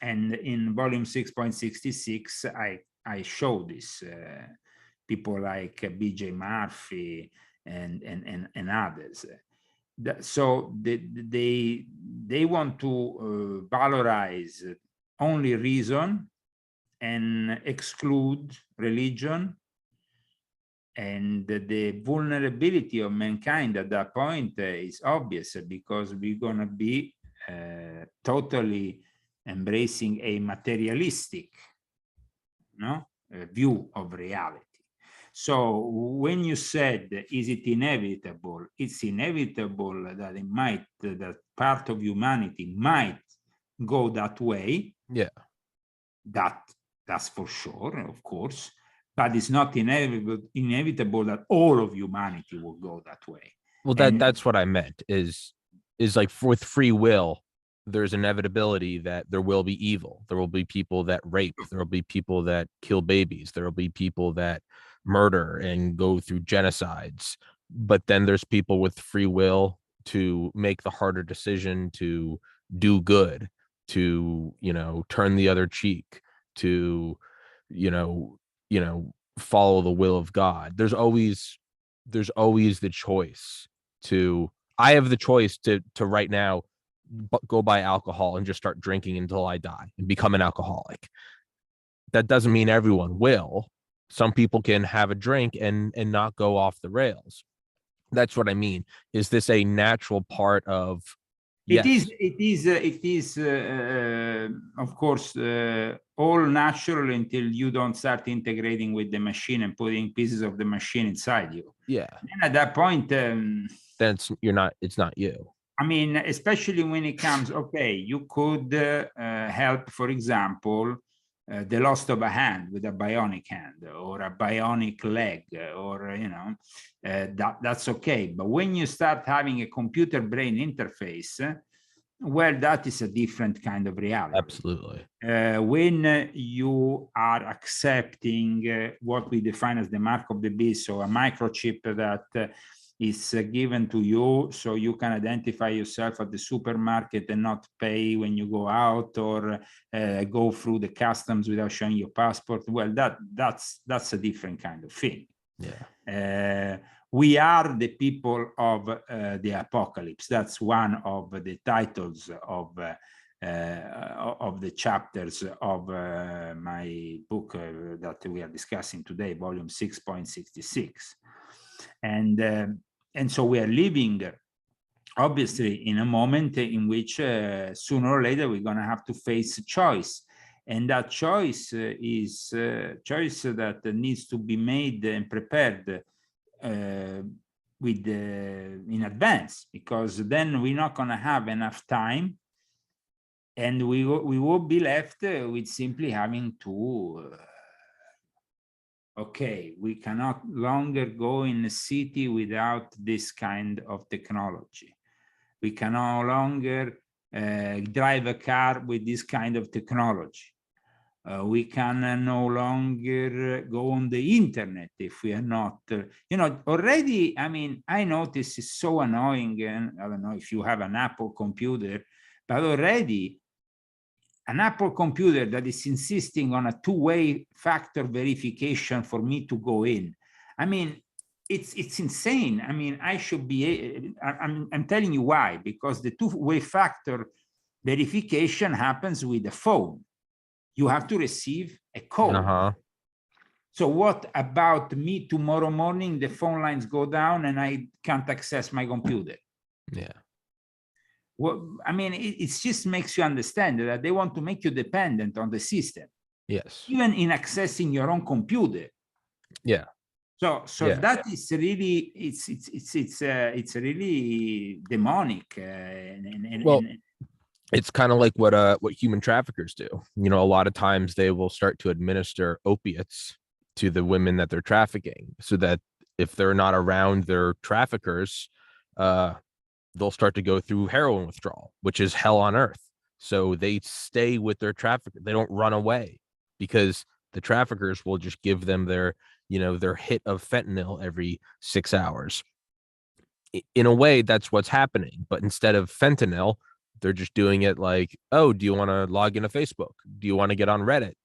And in volume 6.66, I show this. People like B.J. Murphy and others. So they want to valorize only reason and exclude religion, and the vulnerability of mankind at that point is obvious, because we're going to be totally embracing a materialistic view of reality. So when you said, is it inevitable? It's inevitable that that part of humanity might go that way. Yeah. That's for sure, of course, but it's not inevitable that all of humanity will go that way. Well, that's what I meant, is like, with free will, there's inevitability that there will be evil. There will be people that rape. There will be people that kill babies. There will be people that murder and go through genocides. but then there's people with free will to make the harder decision to do good, to, turn the other cheek, to, you know, follow the will of God. There's always the choice to, I have the choice to right now go buy alcohol and just start drinking until I die and become an alcoholic. That doesn't mean everyone will. Some people can have a drink and not go off the rails. That's what I mean. Is this a natural part of? Yes. It is, of course, all natural until you don't start integrating with the machine and putting pieces of the machine inside you. Yeah. And at that point, then it's not you. I mean, especially when it comes, okay, you could help, for example, the loss of a hand with a bionic hand or a bionic leg, or that's okay. But when you start having a computer brain interface, well, that is a different kind of reality. Absolutely. When you are accepting what we define as the mark of the beast, so a microchip that is given to you so you can identify yourself at the supermarket and not pay when you go out, or go through the customs without showing your passport. Well, that's a different kind of thing. Yeah. We are the people of the apocalypse. That's one of the titles of the chapters of my book that we are discussing today, volume 6.66. And so we are living, obviously, in a moment in which sooner or later we're going to have to face a choice. And that choice is a choice that needs to be made and prepared in advance, because then we're not going to have enough time, and we will be left with simply having to okay, we cannot longer go in a city without this kind of technology. We can no longer drive a car with this kind of technology. We can no longer go on the internet if we are not, already, I mean, I notice it's so annoying, and I don't know if you have an Apple computer, but already an Apple computer that is insisting on a two-way factor verification for me to go in. I mean, it's insane. I mean, I should be, I'm telling you why, because the two-way factor verification happens with the phone. You have to receive a code. So what about me tomorrow morning, the phone lines go down and I can't access my computer? Yeah. Well, I mean, it just makes you understand that they want to make you dependent on the system. Yes. Even in accessing your own computer. Yeah. So yeah. That is really, it's really demonic. It's kind of like what human traffickers do. A lot of times they will start to administer opiates to the women that they're trafficking, so that if they're not around their traffickers, they'll start to go through heroin withdrawal, which is hell on earth. So they stay with their trafficker. They don't run away, because the traffickers will just give them their hit of fentanyl every 6 hours. In a way, that's what's happening. But instead of fentanyl, they're just doing it like, oh, do you want to log into Facebook? Do you want to get on Reddit?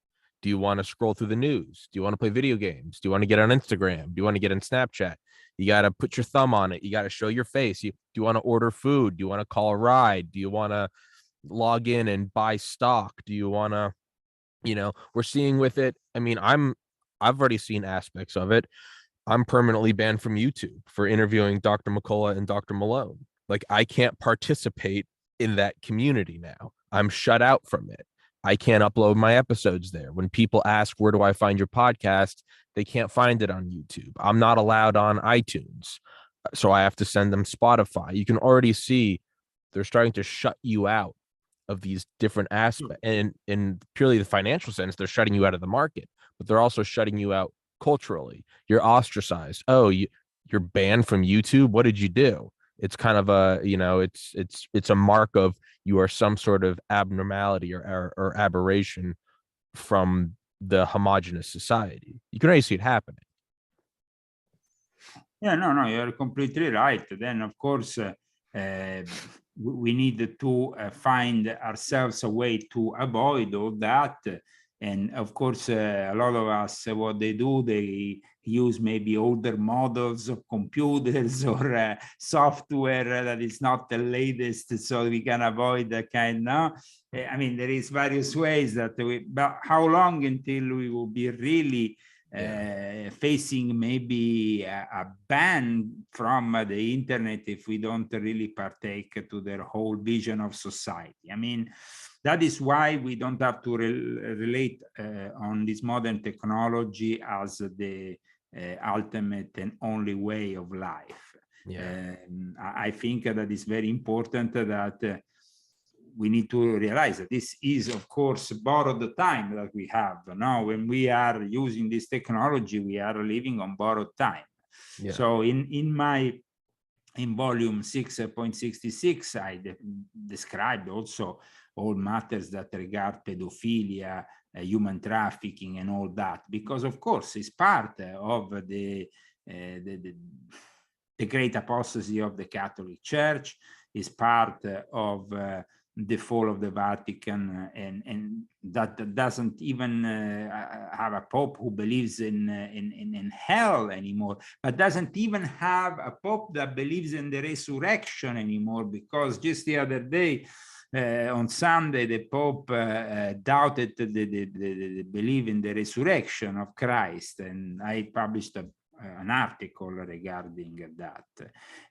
Do you want to scroll through the news? Do you want to play video games? Do you want to get on Instagram? Do you want to get in Snapchat? You got to put your thumb on it. You got to show your face. Do you want to order food? Do you want to call a ride? Do you want to log in and buy stock? Do you want to, we're seeing with it. I mean, I've already seen aspects of it. I'm permanently banned from YouTube for interviewing Dr. McCullough and Dr. Malone. Like, I can't participate in that community now. I'm shut out from it. I can't upload my episodes there. When people ask, where do I find your podcast? They can't find it on YouTube. I'm not allowed on iTunes. So I have to send them Spotify. You can already see they're starting to shut you out of these different aspects. And in purely the financial sense, they're shutting you out of the market, but they're also shutting you out culturally. You're ostracized. Oh, you're banned from YouTube. What did you do? It's kind of a, it's a mark of you are some sort of abnormality or aberration from the homogenous society. You can already see it happening. Yeah, no, you're completely right. Then, of course, we need to find ourselves a way to avoid all that. And of course, a lot of us, what they do, they use maybe older models of computers or software that is not the latest, so we can avoid that kind of. I mean, there is various ways that but how long until we will be really facing maybe a ban from the internet if we don't really partake to their whole vision of society. I mean, that is why we don't have to relate on this modern technology as the ultimate and only way of life. Yeah. I think that is very important that we need to realize that this is, of course, borrowed time that we have. Now, when we are using this technology, we are living on borrowed time. Yeah. So in volume 6.66, I described also all matters that regard pedophilia, human trafficking, and all that, because of course it's part of the great apostasy of the Catholic Church, is part of the fall of the Vatican, and that doesn't even have a pope who believes in hell anymore, but doesn't even have a pope that believes in the resurrection anymore, because just the other day, on Sunday, the Pope doubted the belief in the resurrection of Christ, and I published an article regarding that.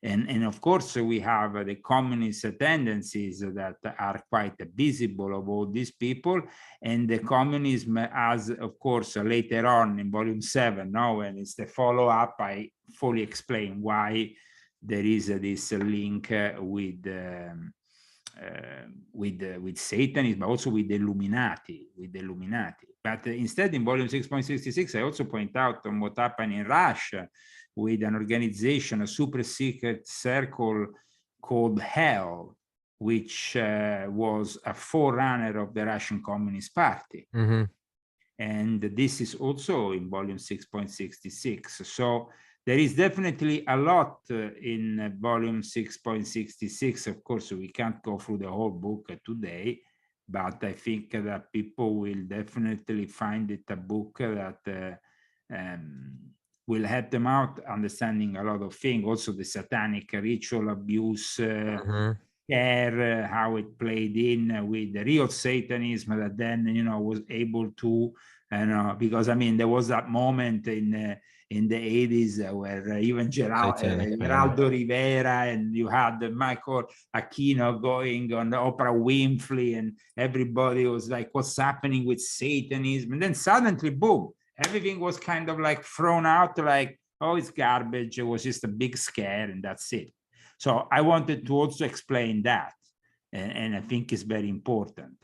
And of course, we have the communist tendencies that are quite visible of all these people, and the communism has, of course, later on in volume 7, now, when it's the follow-up, I fully explain why there is this link with Satanism, but also with the Illuminati, But instead, in volume 6.66, I also point out on what happened in Russia with an organization, a super secret circle called Hell, which was a forerunner of the Russian Communist Party. Mm-hmm. And this is also in volume 6.66. So there is definitely a lot in volume 6.66. Of course, we can't go through the whole book today, but I think that people will definitely find it a book that will help them out understanding a lot of things. Also, the satanic ritual abuse, care, how it played in with the real Satanism that then, was able to, because I mean, there was that moment in the 80s where even Geraldo Rivera, and you had Michael Aquino going on Oprah Winfrey, and everybody was like, what's happening with Satanism? And then suddenly, boom, everything was kind of like thrown out, like, oh, it's garbage. It was just a big scare, and that's it. So I wanted to also explain that, and I think it's very important.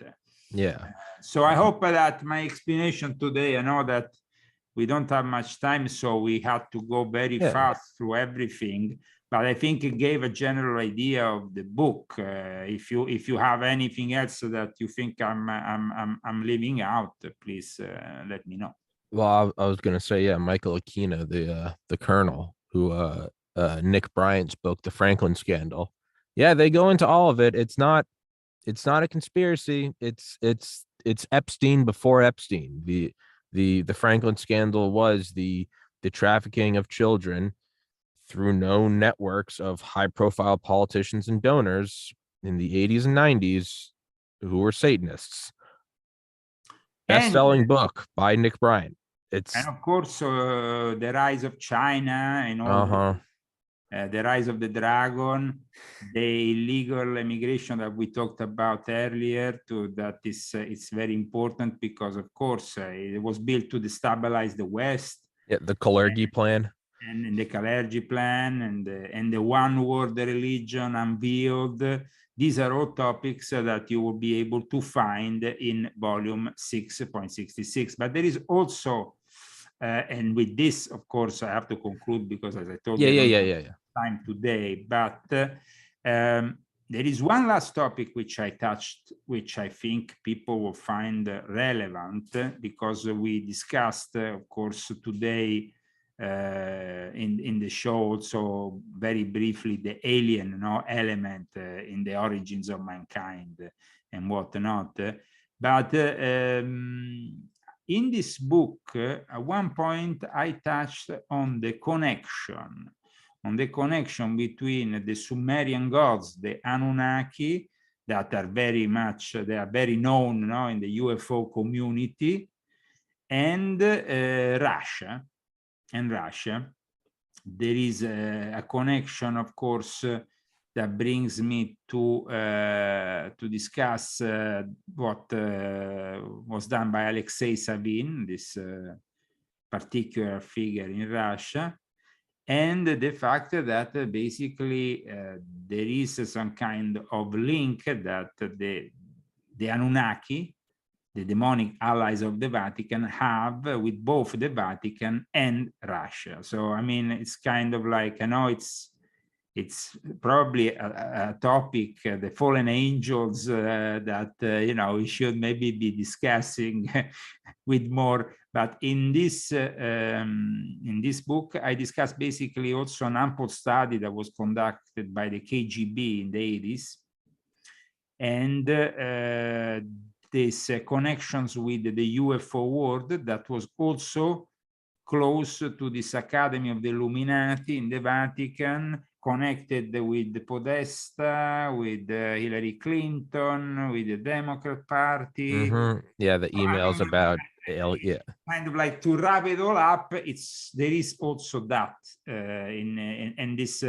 Yeah. So I hope that my explanation today, I know that we don't have much time, so we had to go very fast through everything, but I think it gave a general idea of the book. If you have anything else that you think I'm leaving out, please let me know. Well, I was gonna say, yeah, Michael Aquino, the colonel who Nick Bryant's book, The Franklin Scandal. Yeah, they go into all of it. It's not a conspiracy. It's Epstein before Epstein. The Franklin Scandal was the trafficking of children through known networks of high profile politicians and donors in the 80s and 90s who were Satanists. Best-selling book by Nick Bryant. And of course, the rise of China and all the rise of the dragon, the illegal immigration that we talked about earlier, that is it's very important because, of course, it was built to destabilize the West. Yeah, the Kalergi plan. And the Kalergi plan, and the one world religion unveiled. These are all topics that you will be able to find in volume 6.66. But there is also, and with this, of course, I have to conclude because, as I told you, time today. But there is one last topic which I touched, which I think people will find relevant, because we discussed, of course, today in the show also very briefly the alien element in the origins of mankind and whatnot. But in this book, at one point, I touched on the connection between the Sumerian gods, the Anunnaki, that are very much, they are very known in the UFO community, and Russia. There is a connection, of course, that brings me to discuss what was done by Alexei Savin, this particular figure in Russia, and the fact that basically there is some kind of link that the Anunnaki, the demonic allies of the Vatican, have with both the Vatican and Russia. So, I mean, it's kind of like, I know it's probably a topic, the fallen angels, that, we should maybe be discussing with more. But in this book, I discuss basically also an ample study that was conducted by the KGB in the 80s. And these connections with the UFO world that was also close to this Academy of the Illuminati in the Vatican, connected with the Podesta, with Hillary Clinton, with the Democrat Party. Yeah, the emails about kind of like, to wrap it all up, there is also that in this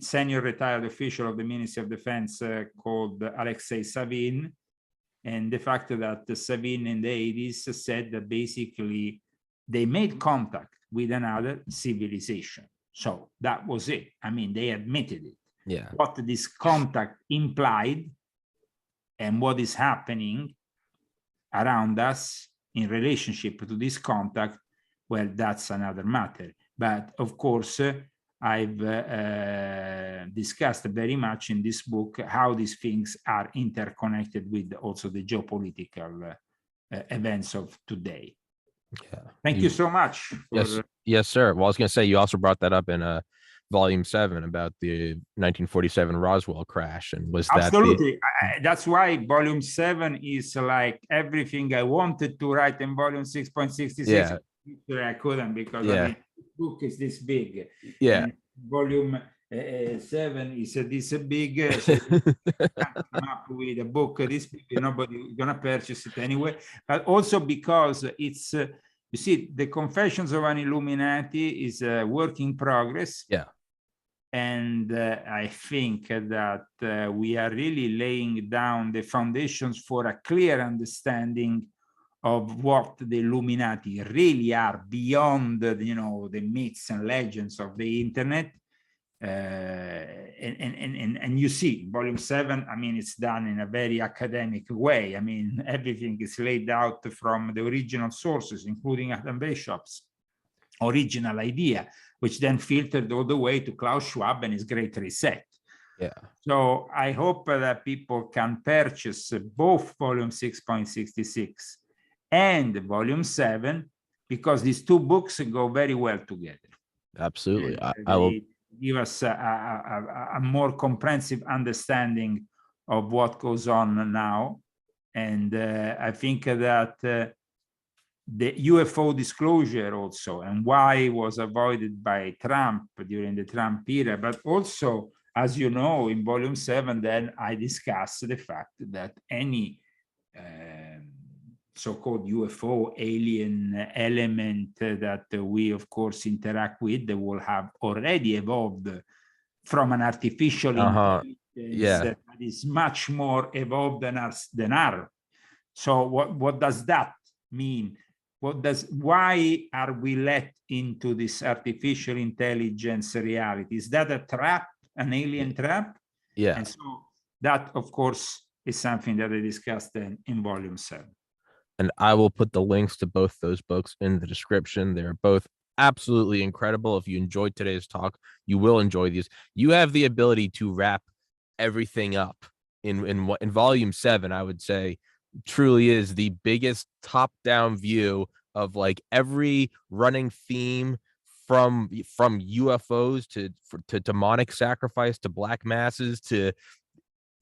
senior retired official of the Ministry of Defense called Alexei Savin, and the fact that Savin in the 80s said that basically they made contact with another civilization. So that was it. I mean, they admitted it. Yeah. What this contact implied and what is happening around us in relationship to this contact, well, that's another matter. But of course, I've discussed very much in this book how these things are interconnected with also the geopolitical events of today. Yeah. Thank you so much. Yes, sir. Well, I was going to say, you also brought that up in volume 7 about the 1947 Roswell crash. And was absolutely that that's why volume 7 is like everything I wanted to write in volume 6.66. Yeah. I couldn't, because yeah. I mean, the book is this big. Yeah. And volume 7 is this big. So come up with a book this big, nobody gonna purchase it anyway. But also because it's you see, the Confessions of an Illuminati is a work in progress. Yeah. And I think that we are really laying down the foundations for a clear understanding of what the Illuminati really are beyond, the myths and legends of the internet. And you see, volume 7, I mean, it's done in a very academic way. I mean, everything is laid out from the original sources, including Adam Weishaupt's original idea, which then filtered all the way to Klaus Schwab and his Great Reset. Yeah. So I hope that people can purchase both volume 6.66 and volume 7, because these two books go very well together. Absolutely. I will give us a more comprehensive understanding of what goes on now. And I think that the UFO disclosure also, and why it was avoided by Trump during the Trump era, but also, as you know, in volume 7, then I discussed the fact that any so-called UFO alien element that we, of course, interact with, they will have already evolved from an artificial intelligence that is much more evolved than our. So what does that mean? Why are we let into this artificial intelligence reality? Is that a trap, an alien trap? Yeah. And so that, of course, is something that I discussed in volume 7. And I will put the links to both those books in the description. They're both absolutely incredible. If you enjoyed today's talk, you will enjoy these. You have the ability to wrap everything up in volume 7. I would say truly is the biggest top-down view of like every running theme from UFOs to demonic sacrifice to black masses to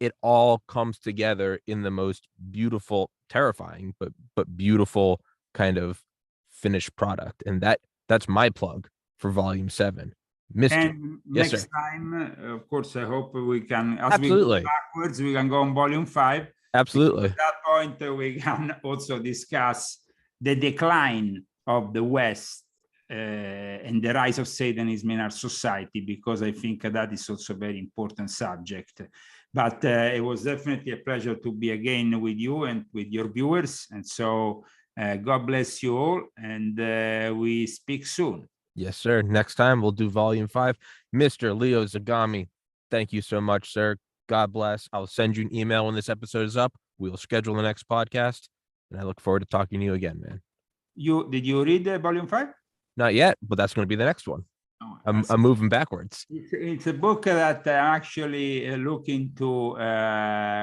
it all comes together in the most beautiful, terrifying, but beautiful kind of finished product. And that's my plug for volume 7. Mr. And Yes, next sir. time, of course, I hope we can, as Absolutely. we go backwards, we can go on volume 5. Absolutely. At that point, we can also discuss the decline of the West and the rise of Satanism in our society, because I think that is also a very important subject. But it was definitely a pleasure to be again with you and with your viewers. And so God bless you all, and we speak soon. Yes, sir. Next time we'll do volume 5. Mr. Leo Zagami, thank you so much, sir. God bless. I'll send you an email when this episode is up. We'll schedule the next podcast, and I look forward to talking to you again, man. Did you read volume 5? Not yet, but that's going to be the next one. Oh, I'm moving backwards. It's a book that I'm actually looking to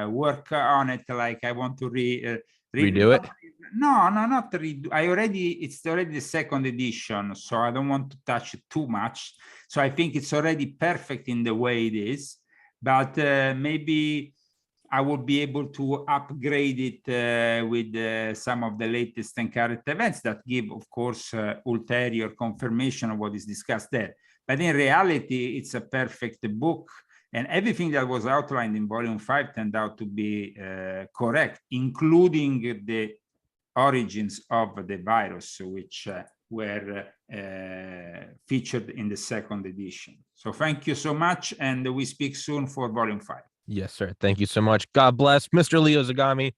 work on it. Like I want to Redo it. No, not redo. It's already the second edition, so I don't want to touch it too much. So I think it's already perfect in the way it is, but maybe I will be able to upgrade it with some of the latest and current events that give, of course, ulterior confirmation of what is discussed there. But in reality, it's a perfect book, and everything that was outlined in volume 5 turned out to be correct, including the origins of the virus, which were featured in the second edition. So thank you so much, and we speak soon for volume 5. Yes, sir. Thank you so much. God bless. Mr. Leo Zagami,